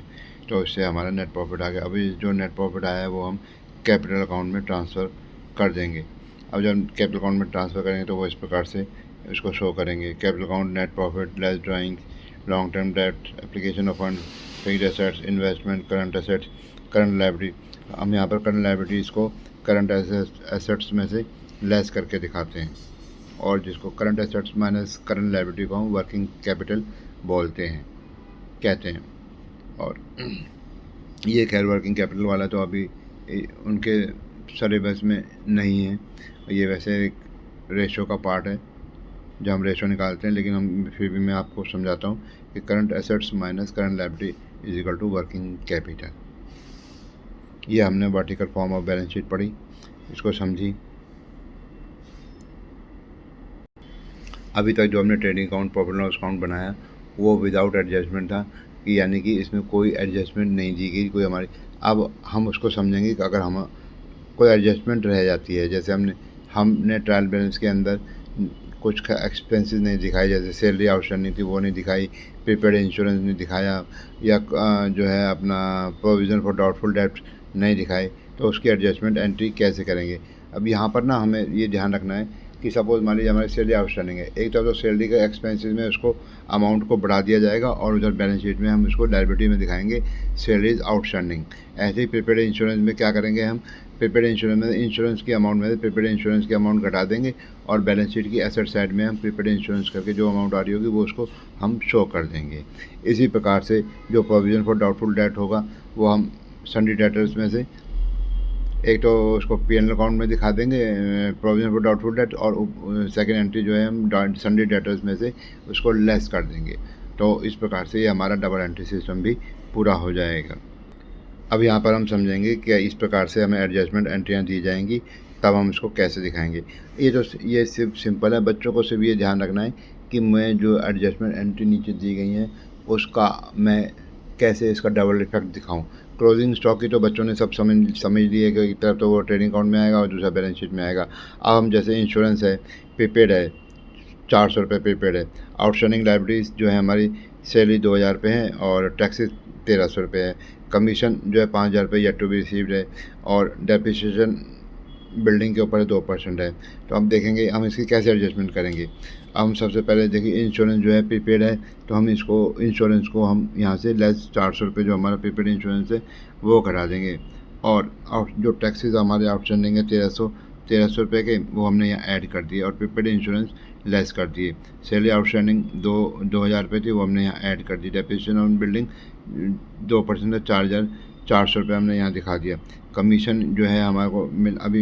तो इससे हमारा नेट प्रॉफिट आ गया। अभी जो नेट प्रॉफिट आया है वो हम कैपिटल अकाउंट में ट्रांसफ़र कर देंगे। अब जब कैपिटल अकाउंट में ट्रांसफ़र करेंगे तो वो इस प्रकार से इसको शो करेंगे। Capital account, net profit, less drawing, long term debt, application of fund, fixed assets, investment, current assets, current liability. हम यहाँ पर करंट लायबिलिटीज़ को करंट एसेट्स में से लेस करके दिखाते हैं, और जिसको current assets minus current liability को हम वर्किंग कैपिटल कहते हैं। और ये खैर वर्किंग कैपिटल वाला तो अभी उनके सिलेबस में नहीं है, ये वैसे एक रेशो का पार्ट है जो हम रेशो निकालते हैं, लेकिन हम फिर भी मैं आपको समझाता हूँ कि current assets minus current liability is equal to working capital. ये हमने vertical form of balance sheet पढ़ी, इसको समझी। अभी तक जो हमने trading account, profit loss account बनाया वो विदाउट एडजस्टमेंट था, कि यानी कि इसमें कोई एडजस्टमेंट नहीं दी गई कोई हमारी। अब हम उसको समझेंगे कि अगर हम कोई एडजस्टमेंट रह जाती है, जैसे हमने ट्रायल बैलेंस के अंदर कुछ एक्सपेंसेस नहीं दिखाए, जैसे सैलरी आउटस्टैंडिंग थी वो नहीं दिखाई, प्रीपेड इंश्योरेंस नहीं दिखाया, या जो है अपना प्रोविज़न फॉर डाउटफुल डेब्ट नहीं दिखाए, तो उसकी एडजस्टमेंट एंट्री कैसे करेंगे। अब यहाँ पर ना हमें ये ध्यान रखना है कि सपोज़ मान लीजिए हमारी सैलरी आउटस्टैंडिंग है, एक तरफ तो सैलरी के एक्सपेंसेस में उसको अमाउंट को बढ़ा दिया जाएगा, और उधर बैलेंस शीट में हम उसको लायबिलिटी में दिखाएंगे सैलरीज आउटस्टैंडिंग। ऐसे ही प्रीपेड इंश्योरेंस में क्या करेंगे, हम प्रीपेड इंश्योरेंस में इंश्योरेंस की अमाउंट में से प्रीपेड इंश्योरेंस की अमाउंट घटा देंगे, और बैलेंस शीट की एसेट साइड में हम प्रीपेड इंश्योरेंस करके जो अमाउंट आ रही होगी वो उसको हम शो कर देंगे। इसी प्रकार से जो प्रोविज़न फॉर डाउटफुल डेट होगा वो हम सन्ड्री डेटर्स में से एक तो उसको पी&ल अकाउंट में दिखा देंगे प्रोविज़न फॉर डाउटफुल डेट, और सेकेंड एंट्री जो है हम सन्ड्री डेटर्स में से उसको लेस कर देंगे। तो इस प्रकार से ये हमारा डबल एंट्री सिस्टम भी पूरा हो जाएगा। अब यहाँ पर हम समझेंगे कि इस प्रकार से हमें एडजस्टमेंट एंट्रियाँ दी जाएंगी, तब हम इसको कैसे दिखाएंगे। ये सिर्फ सिंपल है, बच्चों को सिर्फ ये ध्यान रखना है कि मैं जो एडजस्टमेंट एंट्री नीचे दी गई हैं उसका मैं कैसे इसका डबल इफेक्ट दिखाऊं। क्लोजिंग स्टॉक की तो बच्चों ने सब समझ लिए कि एक तरफ तो वो ट्रेडिंग अकाउंट में आएगा और दूसरा बैलेंस शीट में आएगा। अब हम जैसे इंश्योरेंस है, प्रीपेड है, 400 रुपये प्रीपेड है, आउटस्टैंडिंग लायबिलिटीज़ जो है हमारी सैलरी 2000 रुपये है, और टैक्सेस 1300 रुपये है, कमीशन जो है 5000 रुपये येट टू बी रिसीव्ड है, और डेप्रिसिएशन बिल्डिंग के ऊपर 2% है। तो हम देखेंगे हम इसकी कैसे एडजस्टमेंट करेंगे। अब हम सबसे पहले देखिए इंश्योरेंस जो है प्रीपेड है, तो हम इसको इंश्योरेंस को हम यहाँ से लेस 400 रुपये जो हमारा प्रीपेड इंश्योरेंस है वो करा देंगे। और जो टैक्सेस हमारे आउटस्टैंडिंग है 1300 रुपये के, वो हमने यहाँ ऐड कर दिए और प्रीपेड इंश्योरेंस लेस कर दिए। सैलरी आउटस्टैंडिंग 2000 रुपये थी, वो हमने यहाँ ऐड कर दी। डेप्रिसिएशन ऑन बिल्डिंग 2% है, 4400 रुपये हमने यहाँ दिखा दिया। कमीशन जो है हमारे को अभी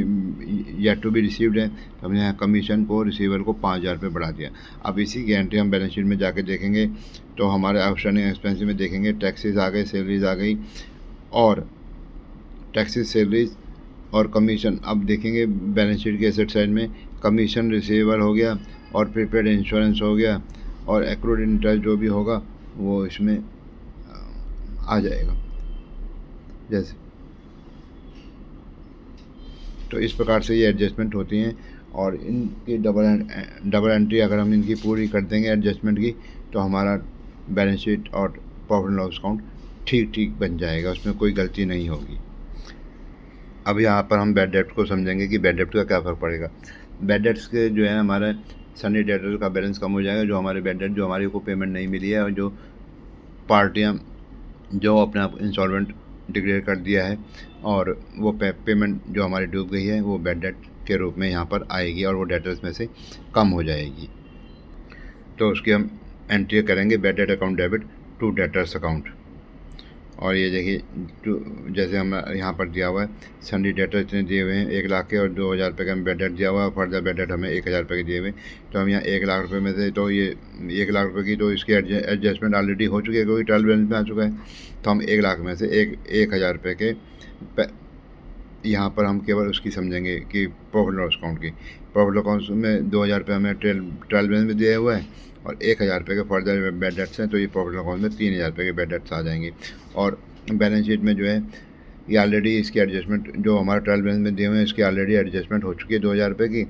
येट टू बी रिसीव्ड है, तो हमने यहाँ कमीशन को रिसीवर को 5000 रुपये बढ़ा दिया। अब इसी की एंट्री हम बैलेंस शीट में जाके देखेंगे तो हमारे आउटस्टैंडिंग एक्सपेंसिव में देखेंगे टैक्सेस आ गए, सैलरीज आ गई, और टैक्सेस, सैलरीज और कमीशन। अब देखेंगे बैलेंस शीट के एसेट साइड में कमीशन रिसीवर हो गया और प्रीपेड इंश्योरेंस हो गया, और एक्रूड इंटरेस्ट जो भी होगा वो इसमें आ जाएगा जैसे। तो इस प्रकार से ये एडजस्टमेंट होती हैं, और इनकी डबल एंट्री अगर हम इनकी पूरी कर देंगे एडजस्टमेंट की, तो हमारा बैलेंस शीट और प्रॉफिट लॉस अकाउंट ठीक बन जाएगा, उसमें कोई गलती नहीं होगी। अब यहाँ पर हम बैड डेब्ट को समझेंगे कि बैड डेब्ट का क्या फ़र्क पड़ेगा। बैड डेब्ट्स के जो है हमारा सनी डेटर का बैलेंस कम हो जाएगा, जो हमारे बैड डेब्ट जो हमारे को पेमेंट नहीं मिली है, और जो पार्टियाँ जो अपने आप इंसॉल्वेंट डिक्लेयर कर दिया है और वो पेमेंट जो हमारी डूब गई है, वो बैड डेट के रूप में यहाँ पर आएगी और वो डेटर्स में से कम हो जाएगी। तो उसकी हम एंट्री करेंगे bad debt account debit to debtors account. और ये देखिए जैसे हम यहाँ पर दिया हुआ है सन्डी डेटर इतने दिए हुए हैं 1 लाख के, और 2000 रुपये का हमें बैड डेट दिया हुआ है, फर्दर बैड डेट हमें 1000 रुपये के दिए हुए। तो हम यहाँ 1 लाख रुपये में से, तो ये 1 लाख रुपये की तो इसकी एडजस्टमेंट ऑलरेडी हो चुकी है क्योंकि ट्रायल बैलेंस में आ चुका है। तो हम 1 लाख में से 1000 रुपये के यहाँ पर हम केवल उसकी समझेंगे कि प्रॉफिट लॉस अकाउंट की। प्रॉफिट अकाउंट में 2000 रुपये हमें ट्रायल बैलेंस में दिया हुआ है और 1000 रुपये के फर्दर बैड डेट्स हैं, तो ये प्रॉफिट अकाउंट में 3000 रुपये के बैड डेट्स आ जाएंगे। और बैलेंस शीट में जो है ये ऑलरेडी इसकी एडजस्टमेंट जो हमारा ट्रायल बैलेंस में दिए हुए हैं इसकी ऑलरेडी एडजस्टमेंट हो चुकी है 2000 रुपये की,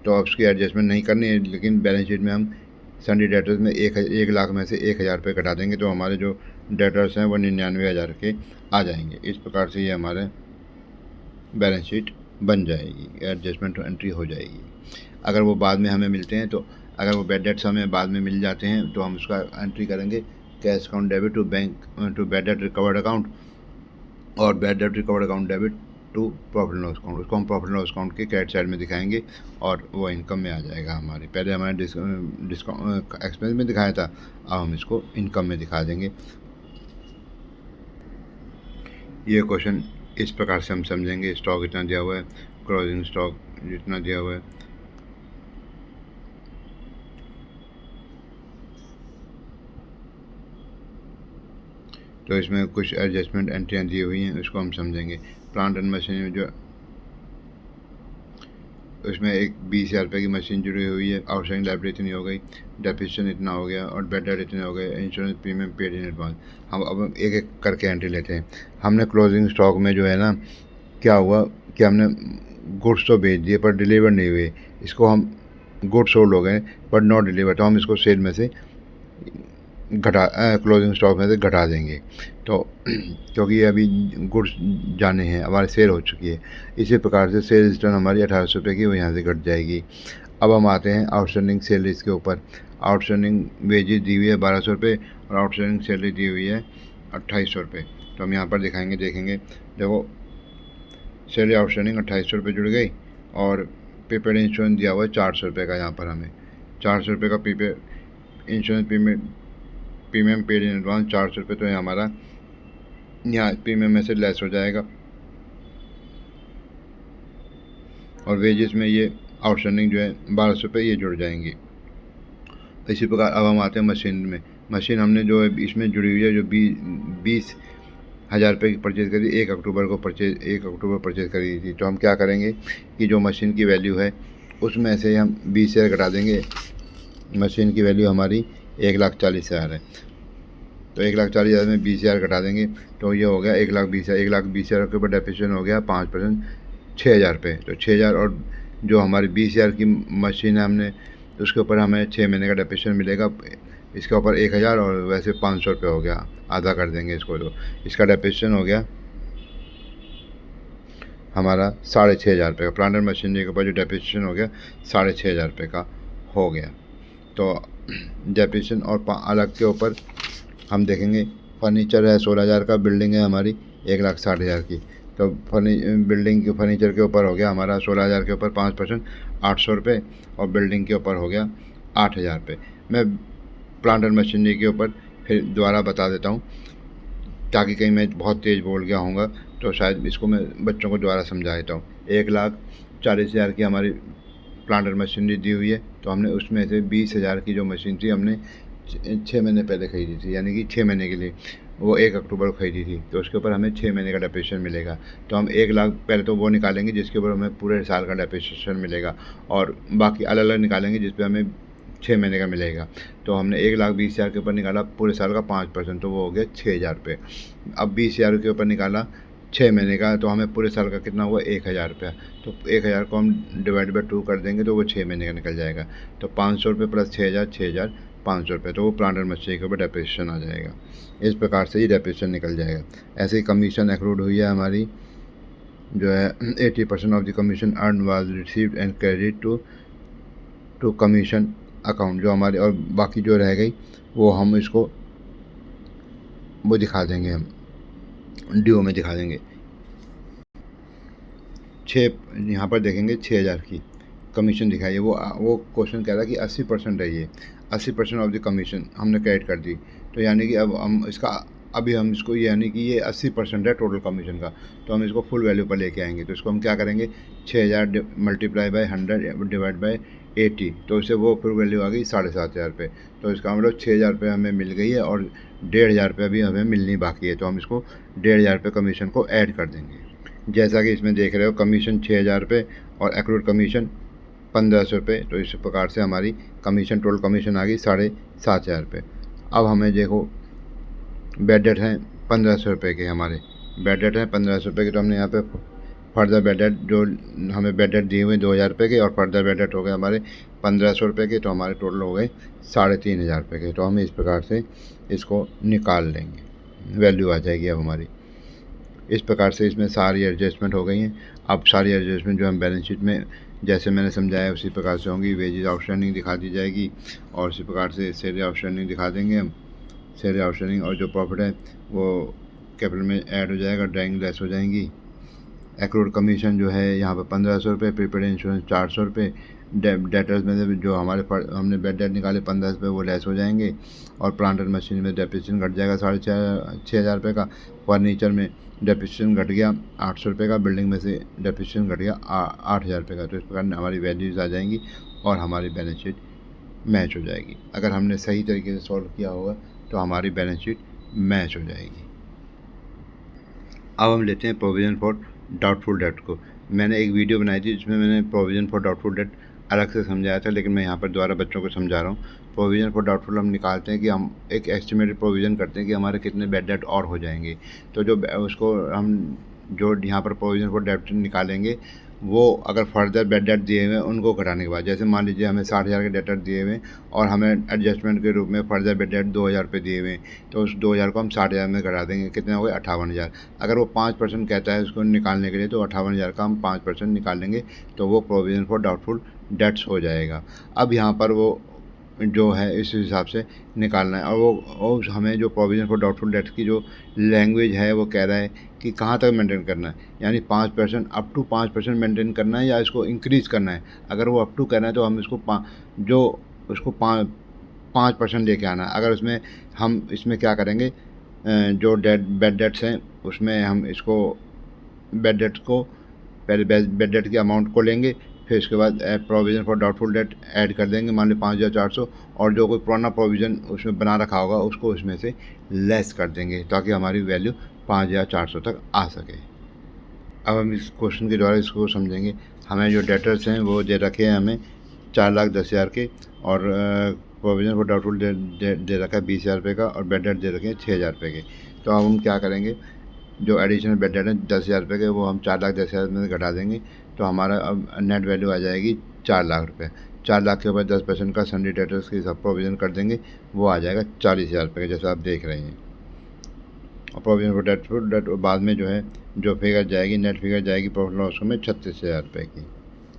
तो अब उसकी एडजस्टमेंट नहीं करनी है। लेकिन बैलेंस शीट में हम सन्डी डेटर्स में 1 लाख में से 1000 रुपये कटा देंगे, तो हमारे जो डेटर्स हैं वो 99,000 के आ जाएंगे। इस प्रकार से ये हमारे बैलेंस शीट बन जाएगी, एडजस्टमेंट एंट्री हो जाएगी। अगर वो बाद में हमें मिलते हैं, तो अगर वो बैड डेट्स हमें बाद में मिल जाते हैं, तो हम उसका एंट्री करेंगे cash account debit to bank to bad debt recovered account, और bad debt recovered account debit to profit loss account. उसको हम प्रॉफिट लॉस अकाउंट के क्रेडिट साइड में दिखाएंगे और वो इनकम में आ जाएगा हमारे। पहले हमारे डिस्काउंट एक्सपेंस में दिखाया था, अब हम इसको इनकम में दिखा देंगे। ये क्वेश्चन इस प्रकार से हम समझेंगे। स्टॉक इतना दिया हुआ है, क्लोजिंग स्टॉक जितना दिया हुआ है, तो इसमें कुछ एडजस्टमेंट एंट्रियाँ दी हुई हैं, उसको हम समझेंगे। प्लांट एंड मशीन में जो उसमें एक 20,000 रुपये की मशीन जुड़ी हुई है, आउटस्टैंडिंग लायबिलिटी इतनी हो गई, डेप्रिसिएशन इतना हो गया और बैड डेट इतने हो गए, insurance premium paid in advance. हम अब एक एक करके एंट्री लेते हैं। हमने क्लोजिंग स्टॉक में जो है ना क्या हुआ कि हमने गुड्स तो भेज दिए पर डिलीवर नहीं हुए, इसको हम गुड्स सोल्ड हो गए बट नॉट डिलीवर, तो हम इसको सेल में से क्लोजिंग स्टॉक में से घटा देंगे। तो क्योंकि ये अभी गुड्स जाने हैं, हमारी सेल हो चुकी है, इसी प्रकार से सेल रिटर्न हमारी 1800 रुपये की वो यहाँ से घट जाएगी। अब हम आते हैं आउटस्टैंडिंग सैलरीज के ऊपर। आउटस्टैंडिंग वेजेस दी हुई है 1200 रुपये और आउटस्टैंडिंग सैलरी दी हुई है 2800 रुपये। तो हम यहाँ पर दिखाएंगे, देखेंगे, देखो सैलरी आउटस्टैंडिंग 2800 रुपये जुड़ गई और प्रीपेड इंश्योरेंस दिया हुआ है 400 रुपये का। यहाँ पर हमें 400 रुपये का prepaid insurance premium paid in advance 400 रुपये, तो ये हमारा यहाँ प्रीमियम में से लेस हो जाएगा। और वेजेस में ये आउटस्टैंडिंग जो है 1200 रुपये ये जुड़ जाएंगी। इसी प्रकार अब हम आते हैं मशीन में। मशीन हमने जो है इसमें जुड़ी हुई है, जो 20,000 रुपये की परचेज़ करी, 1 अक्टूबर परचेज़ करी थी। तो हम क्या करेंगे कि जो मशीन की वैल्यू है उसमें से हम 20,000 घटा देंगे। मशीन की वैल्यू हमारी 1,40,000 है, तो 1,40,000 में 20,000 घटा देंगे, तो ये हो गया 1,20,000। 1,20,000 के ऊपर डेप्रिसिएशन हो गया 5%, 6,000 रुपये। तो 6,000 और जो हमारी 20,000 की मशीन है हमने, तो उसके ऊपर हमें 6 महीने का डेप्रिसिएशन मिलेगा। इसके ऊपर 1,000 और वैसे 500 रुपये हो गया, आधा कर देंगे इसको, तो इसका डेप्रिसिएशन हो गया हमारा 6,500 रुपये का, प्लांट एंड मशीनरी के ऊपर जो डेप्रिसिएशन हो गया 6,500 रुपये का हो गया। तो डेप्रिसिएशन और अलग के ऊपर हम देखेंगे फर्नीचर है 16,000 का, बिल्डिंग है हमारी 1,60,000 की। तो बिल्डिंग के फर्नीचर के ऊपर हो गया हमारा 16,000 के ऊपर 5% 800 रुपये, और बिल्डिंग के ऊपर हो गया 8,000 रुपये। मैं प्लांट एंड मशीनरी के ऊपर फिर दोबारा बता देता हूँ, ताकि कहीं मैं बहुत तेज़ बोल गया होऊंगा तो शायद इसको मैं बच्चों को दोबारा समझा देता हूँ। 1,40,000 की हमारी प्लांट एंड मशीनरी दी हुई है, तो हमने उसमें से 20,000 की जो मशीन थी हमने 6 महीने पहले ख़रीदी थी, यानी कि 6 महीने के लिए, वो 1 अक्टूबर को ख़रीदी थी। तो उसके ऊपर हमें 6 महीने का डेप्रिसिएशन मिलेगा। तो हम 1,00,000 पहले तो वो निकालेंगे जिसके ऊपर हमें पूरे साल का डेप्रिसिएशन मिलेगा, और बाकी अलग अलग निकालेंगे जिस पर हमें 6 महीने का मिलेगा। तो हमने 1,20,000 के ऊपर निकाला पूरे साल का 5%, तो वो हो गया 6,000 रुपये। अब 20,000 के ऊपर निकाला 6 महीने का, तो हमें पूरे साल का कितना हुआ 1,000 रुपया। तो 1,000 को हम डिवाइड बाई 2 कर देंगे तो वो 6 महीने का निकल जाएगा। तो 500 रुपये प्लस 6,000, 6,500 रुपये, तो वो प्लांट एंड मशीनरी के ऊपर डेप्रिसिएशन आ जाएगा। इस प्रकार से ही डेप्रिसिएशन निकल जाएगा। ऐसे ही कमीशन एक्रूड हुई है हमारी, जो है 80% of the commission earn was received and credit to commission account, जो हमारे, और बाकी जो रह गई वो हम इसको वो दिखा देंगे, हम ड्यू में दिखा देंगे। यहाँ पर देखेंगे 6,000 की कमीशन दिखाइए। वो क्वेश्चन कह रहा है कि 80% है, ये 80% ऑफ द कमीशन हमने क्रेडिट कर दी। तो यानी कि अब हम इसका अभी हम इसको, यानी कि ये 80% है टोटल कमीशन का, तो हम इसको फुल वैल्यू पर लेके आएंगे। तो इसको हम क्या करेंगे, 6,000 मल्टीप्लाई बाई 100 डिवाइड बाई 80, तो इससे वो फुल वैल्यू आ गई 7,500 रुपये। तो इसका मतलब 6,000 रुपये हमें मिल गई है, और 1,500 रुपये अभी हमें मिलनी बाकी है। तो हम इसको 1,500 रुपये कमीशन को ऐड कर देंगे। जैसा कि इसमें देख रहे हो, कमीशन 6,000 रुपये और एक्रूड कमीशन 1,500 रुपये। तो इस प्रकार से हमारी कमीशन, टोटल कमीशन आ गई 7,500 रुपये। अब हमें देखो बैड डेट हैं 1,500 रुपये के, हमारे बैड डेट हैं 1,500 रुपये के। तो हमने यहाँ पे फर्दर बैड डेट, जो हमें बैड डेट दिए हुए 2,000 रुपये के, और फर्दर बैड डेट हो गए हमारे 1,500 रुपये के, तो हमारे टोटल हो गए 3,500 रुपये के। तो हम इस प्रकार से इसको निकाल लेंगे, वैल्यू आ जाएगी अब हमारी। इस प्रकार से इसमें सारी एडजस्टमेंट हो गई हैं। अब सारी एडजस्टमेंट जो हम बैलेंस शीट में जैसे मैंने समझाया उसी प्रकार से होंगी। वेजेस आउटस्टैंडिंग दिखा दी जाएगी, और उसी प्रकार से सैलरी आउटस्टैंडिंग दिखा देंगे हम, सैलरी आउटस्टैंडिंग, और जो प्रॉफिट है वो कैपिटल में ऐड हो जाएगा, ड्राइंग लेस हो जाएंगी। एक्रूड कमीशन जो है यहाँ पर 1,500 रुपये, प्रीपेड इंश्योरेंस 400 रुपये, डेटर्स में से जो हमारे हमने बेड डेट निकाले 1,500 रुपये वो लेस हो जाएंगे, और प्लांट एंड मशीन में डेप्रिसिएशन घट जाएगा 6,500 रुपये का। फर्नीचर में डेप्रिसिएशन घट गया 800 रुपये का, बिल्डिंग में से डेप्रिसिएशन घट गया 8,000 रुपये का। तो इस प्रकार हमारी वैल्यूज़ आ जाएंगी और हमारी बैलेंस शीट मैच हो जाएगी। अगर हमने सही तरीके से सॉल्व किया होगा तो हमारी बैलेंस शीट मैच हो जाएगी। अब हम लेते हैं प्रोविज़न फॉर डाउटफुल डेट को। मैंने एक वीडियो बनाई थी जिसमें मैंने प्रोविज़न फॉर डाउटफुल डेट अलग से समझाया था, लेकिन मैं यहाँ पर दोबारा बच्चों को समझा रहा हूँ। प्रोविज़न फॉर डाउटफुल हम निकालते हैं कि हम एक एस्टिमेटेड प्रोविज़न करते हैं कि हमारे कितने बैड डेट और हो जाएंगे। तो जो उसको हम जो यहाँ पर प्रोविज़न फॉर डेट निकालेंगे, वो अगर फर्दर बैड डेट दिए हुए हैं उनको घटाने के बाद, जैसे मान लीजिए हमें 60,000 के डेटर दिए हुए हैं और हमें एडजस्टमेंट के रूप में फर्दर बैड डेट 2,000 रुपये दिए हुए हैं, तो उस 2,000 को हम 60,000 में घटा देंगे, कितने हो गए 58,000। अगर वो 5% कहता है उसको निकालने के लिए, तो 58,000 का हम 5% निकाल लेंगे, तो वो प्रोविज़न फॉर डाउटफुल डेट्स हो जाएगा। अब यहाँ पर वो जो है इस हिसाब से निकालना है, और हमें जो प्रोविज़न फॉर डाउटफुल डेट्स की जो लैंग्वेज है वो कह रहा है कि कहाँ तक मेंटेन करना है, यानी 5%, अप टू 5% मेंटेन करना है या इसको इंक्रीज़ करना है। अगर वो अप टू कहना है तो हम इसको जो उसको 5% लेके आना है। अगर उसमें हम इसमें क्या करेंगे, जो बैड डेट्स हैं उसमें हम इसको बैड डेट्स को पहले बैड डेट की अमाउंट को लेंगे, फिर इसके बाद provision for doubtful debt add कर देंगे, मान ली 5,400, और जो कोई पुराना प्रोविज़न उसमें बना रखा होगा उसको उसमें से लेस कर देंगे, ताकि हमारी वैल्यू 5,400 तक आ सके। अब हम इस क्वेश्चन के द्वारा इसको समझेंगे। हमें जो डेटर्स हैं वो दे रखे हैं हमें 4,10,000 के, और प्रोविज़न फॉर डाउटफुल डेट दे रखा है 20,000 रुपये का, और बैड डेट दे रखे हैं 6,000 रुपये के। तो अब हम क्या करेंगे, जो एडिशनल बैड डेट है 10,000 रुपये के, वो हम 4,10,000 में से घटा देंगे, तो हमारा अब नेट वैल्यू आ जाएगी 4 लाख रुपये। 4 लाख के ऊपर 10% का सन्डी डेटर्स की सब प्रोविज़न कर देंगे, वो आ जाएगा 40,000 रुपये का, जैसा आप देख रहे हैं। और प्रोविजन फॉर डेट बाद में जो है जो फिगर जाएगी, नेट फिगर जाएगी प्रॉफिट लॉस में 36,000 रुपये की।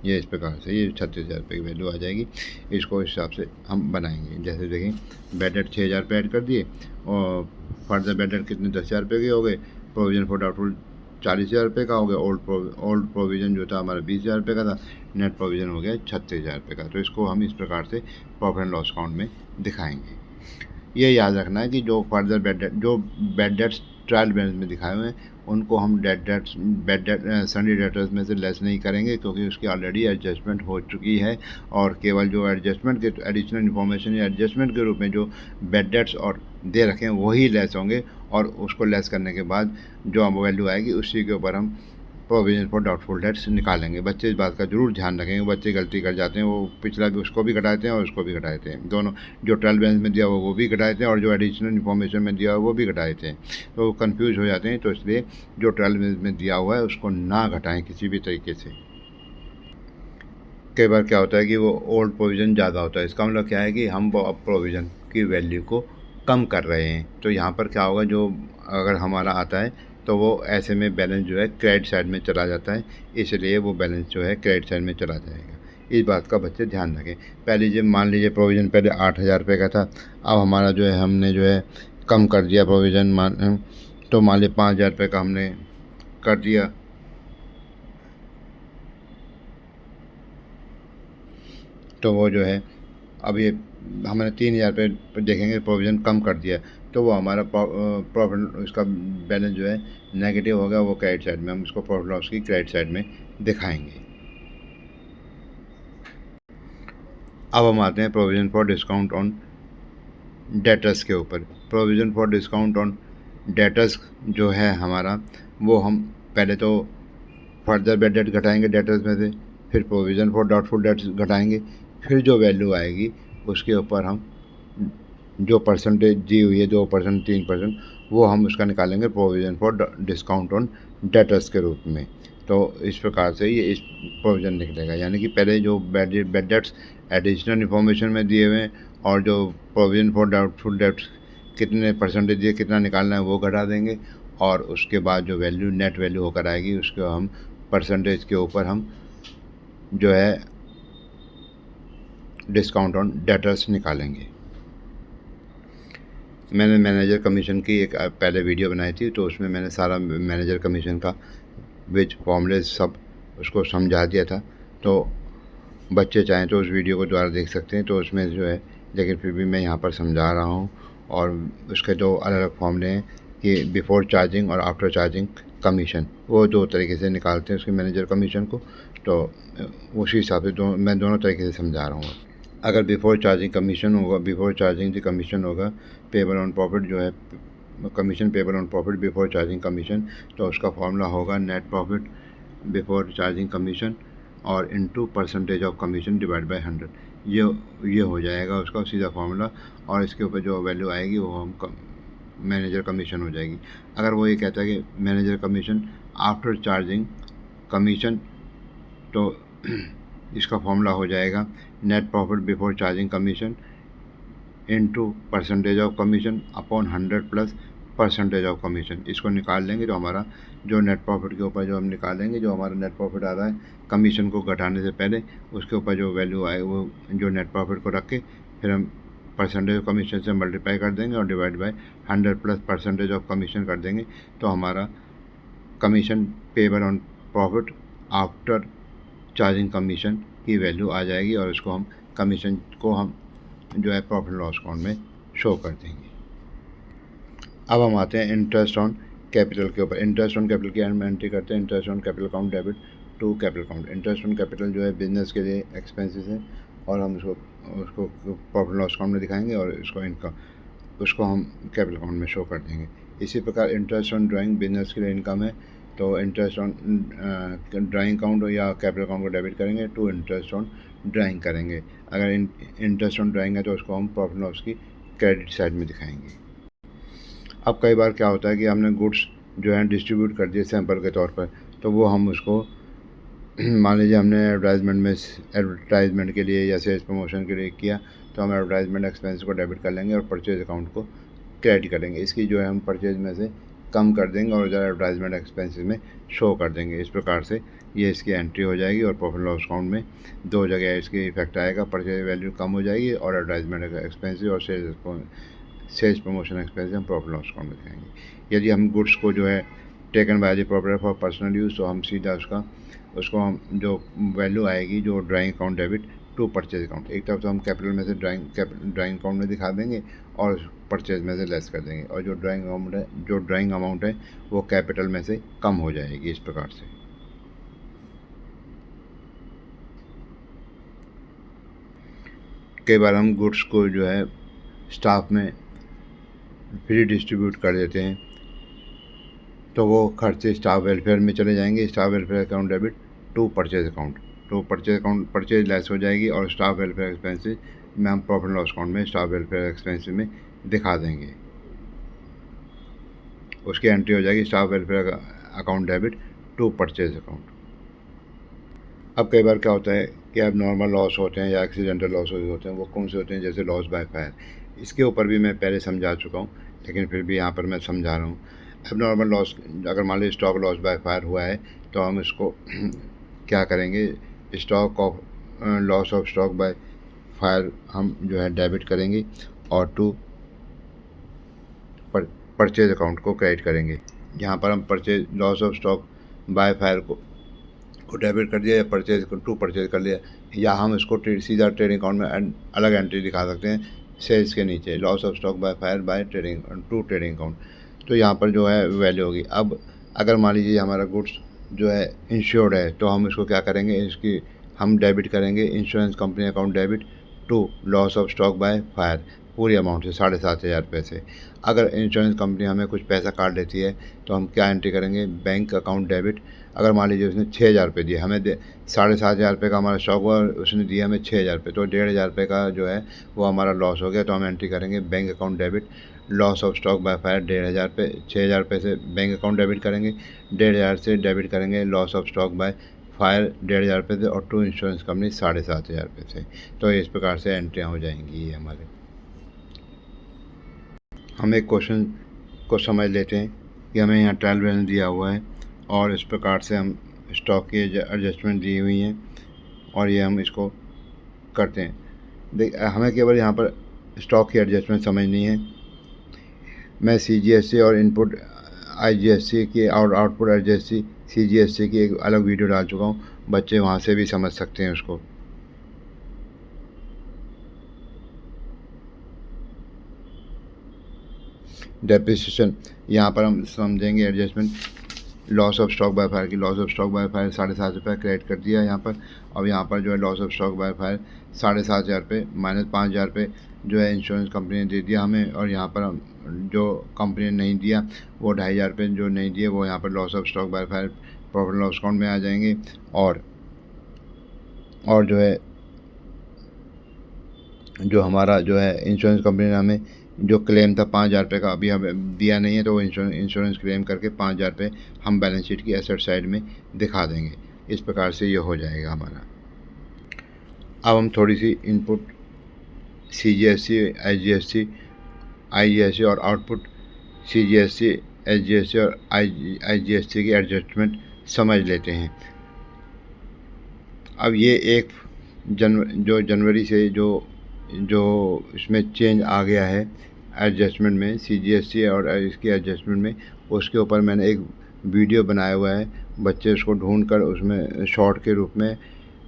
ये इस प्रकार से ये 36,000 रुपये की वैल्यू आ जाएगी। इसको इस हिसाब से हम बनाएंगे। जैसे देखें बैड डेट 6,000 रुपये ऐड कर दिए और फर्दर बैड डेट कितने 10,000 रुपये के हो गए। प्रोविजन फॉर डाउटफुल 40,000 रुपये का हो गया। ओल्ड प्रोविज़न जो था हमारा 20,000 रुपये का था, नेट प्रोविज़न हो गया 36,000 रुपये का। तो इसको हम इस प्रकार से प्रॉफिट एंड लॉस अकाउंट में दिखाएंगे। ये याद रखना है कि जो further bad debts trial balance में दिखाए हुए हैं उनको हम बैड डेट सन्डी डेटर्स में से लेस नहीं करेंगे, क्योंकि उसकी ऑलरेडी एडजस्टमेंट हो चुकी है। और केवल जो एडजस्टमेंट के एडिशनल इन्फॉर्मेशन या एडजस्टमेंट के रूप में जो बैड डेट्स और दे रखे हैं वही लेस होंगे, और उसको लेस करने के बाद जो वैल्यू आएगी उसी के ऊपर हम प्रोविजन फॉर डाउटफुल डेट्स निकालेंगे। बच्चे इस बात का जरूर ध्यान रखेंगे। बच्चे गलती कर जाते हैं, वो पिछला भी उसको भी घटाते हैं और उसको भी घटाते हैं। दोनों जो ट्रायल बैलेंस में दिया हुआ वो भी घटाते हैं और जो एडिशनल इन्फॉर्मेशन में दिया हुआ वो भी घटाते हैं, तो वो कन्फ्यूज हो जाते हैं। तो इसलिए जो ट्रायल बैलेंस में दिया हुआ है उसको ना घटाएं किसी भी तरीके से। कई बार क्या होता है कि वो ओल्ड प्रोविज़न ज़्यादा होता है, इसका मतलब क्या है कि हम वो प्रोविज़न की वैल्यू को कम कर रहे हैं। तो यहाँ पर क्या होगा, जो अगर हमारा आता है तो वो ऐसे में बैलेंस जो है क्रेडिट साइड में चला जाता है, इसलिए वो बैलेंस जो है क्रेडिट साइड में चला जाएगा। इस बात का बच्चे ध्यान रखें। पहले जब मान लीजिए प्रोविज़न पहले 8,000 रुपये का था, अब हमारा जो है हमने जो है कम कर दिया प्रोविज़न, तो मान लीजिए 5,000 रुपये का हमने कर दिया, तो वो जो है अब ये हमने 3,000 रुपये देखेंगे प्रोविज़न कम कर दिया, तो वो हमारा प्रॉफिट उसका बैलेंस जो है नेगेटिव होगा, वो क्रेडिट साइड में हम उसको प्रॉफिट लॉस की क्रेडिट साइड में दिखाएंगे। अब हम आते हैं provision for discount on debtors के ऊपर। Provision for discount on debtors जो है हमारा, वो हम पहले तो फर्दर बैड डेट घटाएंगे डेटर्स में से, फिर प्रोविज़न फॉर डाउटफुल डेट्स घटाएंगे, फिर जो वैल्यू आएगी उसके ऊपर हम जो परसेंटेज दी हुई है 2% 3%, वो हम उसका निकालेंगे provision for discount on debtors के रूप में। तो इस प्रकार से ये इस प्रोविज़न निकलेगा, यानी कि पहले जो बैड डेट्स एडिशनल इन्फॉर्मेशन में दिए हुए हैं और जो प्रोविज़न फॉर डाउटफुल डेट्स कितने परसेंटेज दिए कितना निकालना है वो घटा देंगे, और उसके बाद जो वैल्यू नेट वैल्यू होकर आएगी उसको हम परसेंटेज के ऊपर हम जो है डिस्काउंट ऑन डेटर्स निकालेंगे। मैंने मैनेजर कमीशन की एक पहले वीडियो बनाई थी, तो उसमें मैंने सारा मैनेजर कमीशन का विच फॉर्मूले सब उसको समझा दिया था। तो बच्चे चाहें तो उस वीडियो को दोबारा देख सकते हैं, तो उसमें जो है, लेकिन फिर भी मैं यहाँ पर समझा रहा हूँ। और उसके दो अलग अलग फॉर्मूले हैं कि बिफोर चार्जिंग और आफ्टर चार्जिंग कमीशन, वो दो तरीके से निकालते हैं उसके मैनेजर कमीशन को। तो उसी हिसाब से मैं दोनों तरीके से समझा रहा हूँ। अगर बिफोर चार्जिंग कमीशन होगा, बिफोर चार्जिंग जो कमीशन होगा पेबल ऑन प्रॉफिट, जो है commission payable on profit before charging commission, तो उसका फॉर्मूला होगा net profit before charging commission और into percentage of commission divide by 100। ये हो जाएगा उसका सीधा फार्मूला, और इसके ऊपर जो वैल्यू आएगी वो हम मैनेजर कमीशन हो जाएगी। अगर वो ये कहता है कि manager commission after charging commission, तो इसका फॉर्मूला हो जाएगा net profit before charging commission into percentage of commission upon 100 plus percentage of commission. इसको निकाल लेंगे, तो हमारा जो नेट प्रॉफिट के ऊपर जो हम निकालेंगे, जो हमारा नेट प्रॉफिट आ रहा है कमीशन को घटाने से पहले, उसके ऊपर जो वैल्यू आए वो जो नेट प्रॉफिट को रख के फिर हम परसेंटेज ऑफ कमीशन से मल्टीप्लाई कर देंगे और divide by 100 plus percentage of commission कर देंगे। तो हमारा commission payable on profit after charging commission की वैल्यू आ जाएगी, और उसको हम कमीशन को हम जो है प्रॉफिट लॉस अकाउंट में शो कर देंगे। अब हम आते हैं इंटरेस्ट ऑन कैपिटल के ऊपर। इंटरेस्ट ऑन कैपिटल की हम एंट्री करते हैं। Interest on capital account debit to capital account. Interest on capital जो है बिजनेस के लिए एक्सपेंसेस है, और हम उसको प्रॉफिट लॉस अकाउंट में दिखाएंगे, और उसको हम कैपिटल अकाउंट में शो कर देंगे। इसी प्रकार इंटरेस्ट ऑन ड्राइंग बिजनेस के लिए इनकम है, तो इंटरेस्ट ऑन ड्राइंग अकाउंट या कैपिटल अकाउंट को डेबिट करेंगे, टू इंटरेस्ट ऑन ड्राइंग करेंगे। अगर इंटरेस्ट ऑन ड्राइंग है तो उसको हम प्रॉफिट लॉस की क्रेडिट साइड में दिखाएंगे। अब कई बार क्या होता है कि हमने गुड्स जो है डिस्ट्रीब्यूट कर दिए सैंपल के तौर पर, तो वो हम उसको मान लीजिए हमने एडवर्टाइजमेंट के लिए या सेल्स प्रमोशन के लिए किया, तो हम एडवर्टाइजमेंट एक्सपेंस को डेबिट कर लेंगे और परचेज अकाउंट को क्रेडिट करेंगे। इसकी जो है हम परचेज में से कम कर देंगे और ज़रा एडवर्टाइजमेंट एक्सपेंसेस में शो कर देंगे। इस प्रकार से ये इसकी एंट्री हो जाएगी और प्रॉफिट लॉस अकाउंट में दो जगह इसकी इफेक्ट आएगा, परचेज वैल्यू कम हो जाएगी और एडवर्टाइजमेंट एक्सपेंसेस और सेल्स प्रमोशन एक्सपेंसेस हम प्रॉफिट लॉस अकाउंट में दिखाएंगे। यदि हम गुड्स को जो है taken by the proprietor for personal use, तो हम सीधा उसको हम जो वैल्यू आएगी जो drawing account debit to purchase account, एक तरफ तो हम कैपिटल में से ड्राइंग अकाउंट में दिखा देंगे और परचेज में से लेस कर देंगे, और जो ड्राइंग अमाउंट है वो कैपिटल में से कम हो जाएगी। इस प्रकार से कई बार हम गुड्स को जो है स्टाफ में फ्री डिस्ट्रीब्यूट कर देते हैं, तो वो खर्चे स्टाफ वेलफेयर में चले जाएंगे। Staff welfare account debit to purchase account, तो परचेज लेस हो जाएगी और स्टाफ वेलफेयर एक्सपेंसेस में हम प्रॉफिट लॉस अकाउंट में स्टाफ वेलफेयर एक्सपेंसेस में दिखा देंगे। उसकी एंट्री हो जाएगी staff welfare account debit to purchase account. अब कई बार क्या होता है कि अब नॉर्मल लॉस होते हैं या एक्सीडेंटल लॉस होते हैं, वो कौन से होते हैं, जैसे लॉस बाय फायर। इसके ऊपर भी मैं पहले समझा चुका हूँ, लेकिन फिर भी यहाँ पर मैं समझा रहा हूँ। अब नॉर्मल लॉस, अगर मान लीजिए स्टॉक लॉस बाय फायर हुआ है, तो हम इसको क्या करेंगे, loss of stock by fire हम जो है डेबिट करेंगे और टू परचेज अकाउंट को क्रेडिट करेंगे। यहाँ पर हम purchase loss of stock by fire को डेबिट कर दिया या परचेज को टू परचेज कर लिया, या हम इसको सीधा ट्रेडिंग अकाउंट में अलग एंट्री दिखा सकते हैं सेल्स के नीचे, loss of stock by fire bye trading account. तो यहाँ पर जो है वैल्यू होगी। अब अगर मान लीजिए हमारा गुड्स जो है इंश्योर्ड है, तो हम इसको क्या करेंगे, इसकी हम डेबिट करेंगे insurance company account debit to loss of stock by fire पूरी अमाउंट से 7,500 रुपये से। अगर इंश्योरेंस कंपनी हमें कुछ पैसा काट देती है, तो हम क्या एंट्री करेंगे, बैंक अकाउंट डेबिट। अगर मान लीजिए उसने 6,000 रुपये दिए, हमें 7,500 रुपये का हमारा स्टॉक हुआ, उसने दिया हमें 6,000 रुपये, तो 1,500 रुपये का जो है वो हमारा लॉस हो गया। तो हम एंट्री करेंगे bank account debit loss of stock by fire 1,500 रुपये। 6,000 रुपये से बैंक अकाउंट डेबिट करेंगे, 1,500 से डेबिट करेंगे loss of stock by fire 1,500 रुपये से, और टू इंश्योरेंस कंपनी 7,500 रुपये से। तो इस प्रकार से एंट्रियाँ हो जाएंगी ये हमारे। हम एक क्वेश्चन को समझ लेते हैं कि हमें यहाँ ट्रायल बैलेंस दिया हुआ है और इस प्रकार से हम स्टॉक की एडजस्टमेंट दी हुई हैं और ये हम इसको करते हैं। हमें केवल यहाँ पर स्टॉक की एडजस्टमेंट समझनी है। मैं CGST और इनपुट IGST की और आउटपुट IGST CGST की एक अलग वीडियो डाल चुका हूँ, बच्चे वहाँ से भी समझ सकते हैं उसको। डेप्रिसिएशन, यहाँ पर हम समझेंगे adjustment loss of stock by fire की। Loss of stock by fire 7,500 रुपये क्रेडिट कर दिया यहाँ पर। अब यहाँ पर जो है loss of stock by fire 7,500 रुपये माइनस 5,000 रुपये जो है इंश्योरेंस कंपनी ने दे दिया हमें, और यहाँ पर हम जो कंपनी ने नहीं दिया वो 2,500 रुपये जो नहीं दिए वो यहाँ पर loss of stock by fire profit loss account में आ जाएंगे। और जो है जो हमारा जो है इंश्योरेंस कंपनी ने हमें जो क्लेम था 5,000 रुपये का, अभी हमें दिया नहीं है, तो वो इंश्योरेंस क्लेम करके 5,000 रुपये हम बैलेंस शीट की एसेट साइड में दिखा देंगे। इस प्रकार से ये हो जाएगा हमारा। अब हम थोड़ी सी इनपुट CGST IGST और आउटपुट CGST SGST और IGST की एडजस्टमेंट समझ लेते हैं। अब ये एक जनवरी से जो इसमें चेंज आ गया है एडजस्टमेंट में, CGST और इसकी एडजस्टमेंट में, उसके ऊपर मैंने एक वीडियो बनाया हुआ है। बच्चे उसको ढूंढकर उसमें शॉर्ट के रूप में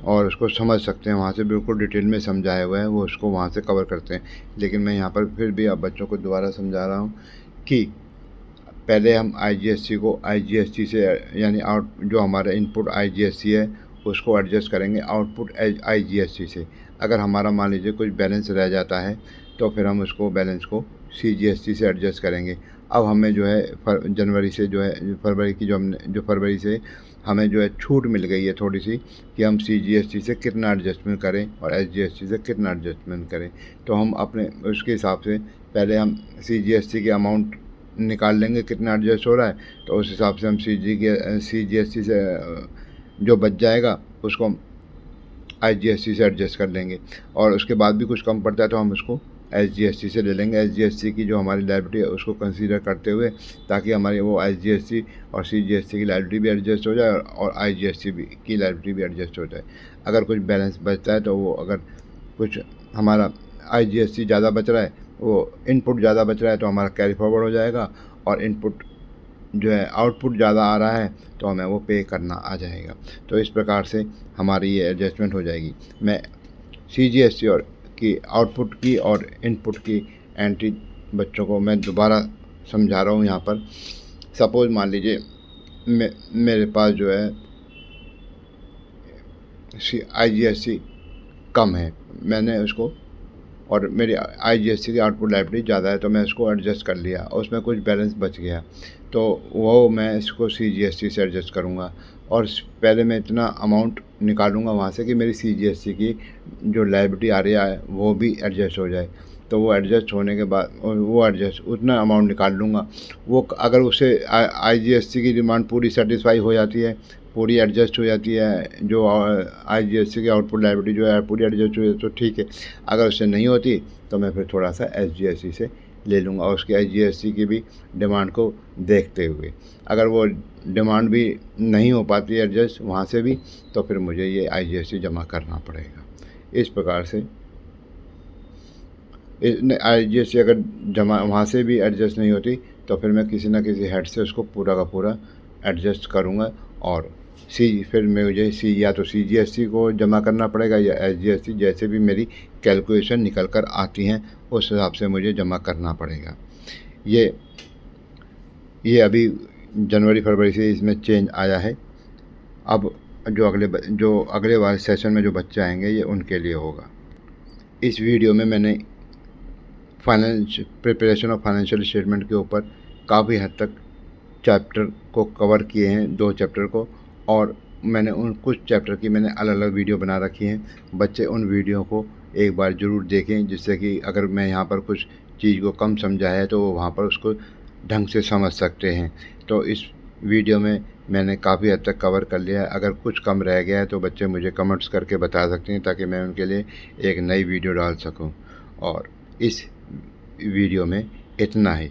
और उसको समझ सकते हैं, वहाँ से बिल्कुल डिटेल में समझाया हुआ है, वो उसको वहाँ से कवर करते हैं। लेकिन मैं यहाँ पर फिर भी अब बच्चों को दोबारा समझा रहा हूँ कि पहले हम IGST को IGST से, यानी जो हमारा इनपुट IGST है उसको एडजस्ट करेंगे आउटपुट IGST से। अगर हमारा मान लीजिए कुछ बैलेंस रह जाता है, तो फिर हम उसको बैलेंस को CGST से एडजस्ट करेंगे। अब हमें जो है जनवरी से जो है फरवरी की फरवरी से हमें जो है छूट मिल गई है थोड़ी सी, कि हम CGST से कितना एडजस्टमेंट करें और SGST से कितना एडजस्टमेंट करें। तो हम अपने उसके हिसाब से पहले हम CGST के अमाउंट निकाल लेंगे कितना एडजस्ट हो रहा है, तो उस हिसाब से हम CGST से जो बच जाएगा उसको हम IGST से एडजस्ट कर लेंगे, और उसके बाद भी कुछ कम पड़ता है तो हम उसको एसजीएसटी से ले लेंगे। एसजीएसटी की जो हमारी लायबिलिटी है उसको कंसीडर करते हुए, ताकि हमारी वो एसजीएसटी और सीजीएसटी की लायबिलिटी भी एडजस्ट हो जाए और आईजीएसटी भी की लायबिलिटी भी एडजस्ट हो जाए। अगर कुछ बैलेंस बचता है तो वो, अगर कुछ हमारा आईजीएसटी ज़्यादा बच रहा है, वो इनपुट ज़्यादा बच रहा है तो हमारा कैरी फॉरवर्ड हो जाएगा, और इनपुट जो है आउटपुट ज़्यादा आ रहा है तो हमें वो पे करना आ जाएगा। तो इस प्रकार से हमारी ये एडजस्टमेंट हो जाएगी। मैं सीजीएसटी और की आउटपुट की और इनपुट की एंट्री बच्चों को मैं दोबारा समझा रहा हूँ यहाँ पर। सपोज़ मान लीजिए मेरे पास जो है आईजीएसटी कम है, मैंने उसको, और मेरी आईजीएसटी की आउटपुट लायबिलिटी ज़्यादा है तो मैं इसको एडजस्ट कर लिया, उसमें कुछ बैलेंस बच गया तो वो मैं इसको सीजीएसटी से एडजस्ट करूँगा, और पहले मैं इतना अमाउंट निकालूँगा वहाँ से कि मेरी सीजीएसटी की जो लायबिलिटी आ रही है वो भी एडजस्ट हो जाए। तो वो एडजस्ट होने के बाद वो एडजस्ट उतना अमाउंट निकाल लूँगा। वो अगर उससे आईजीएसटी की डिमांड पूरी सेटिस्फाई हो जाती है, पूरी एडजस्ट हो जाती है, जो आईजीएसटी की आउटपुट लायबिलिटी जो है पूरी एडजस्ट हो जाती है तो ठीक है। अगर उससे नहीं होती तो मैं फिर थोड़ा सा एसजीएसटी से ले लूँगा, और उसकी एसजीएसटी की भी डिमांड को देखते हुए। अगर वो डिमांड भी नहीं हो पाती है एडजस्ट वहाँ से भी, तो फिर मुझे ये आईजीएसटी जमा करना पड़ेगा। इस प्रकार से आईजीएसटी अगर जमा वहाँ से भी एडजस्ट नहीं होती तो फिर मैं किसी न किसी हेड से उसको पूरा का पूरा एडजस्ट करूँगा, और फिर मुझे या तो सीजीएसटी को जमा करना पड़ेगा या एसजीएसटी, जैसे भी मेरी कैलकुलेशन निकल कर आती हैं उस हिसाब से मुझे जमा करना पड़ेगा। ये अभी जनवरी फरवरी से इसमें चेंज आया है। अब जो अगले वाले सेशन में जो बच्चे आएंगे ये उनके लिए होगा। इस वीडियो में मैंने प्रिपरेशन ऑफ फाइनेंशियल स्टेटमेंट के ऊपर काफ़ी हद तक चैप्टर को कवर किए हैं, 2 चैप्टर को, और मैंने उन कुछ चैप्टर की मैंने अलग अलग वीडियो बना रखी हैं। बच्चे उन वीडियो को एक बार ज़रूर देखें, जिससे कि अगर मैं यहाँ पर कुछ चीज़ को कम समझा है तो वो वहाँ पर उसको ढंग से समझ सकते हैं। तो इस वीडियो में मैंने काफ़ी हद तक कवर कर लिया है। अगर कुछ कम रह गया है तो बच्चे मुझे कमेंट्स करके बता सकते हैं, ताकि मैं उनके लिए एक नई वीडियो डाल सकूँ। और इस वीडियो में इतना ही।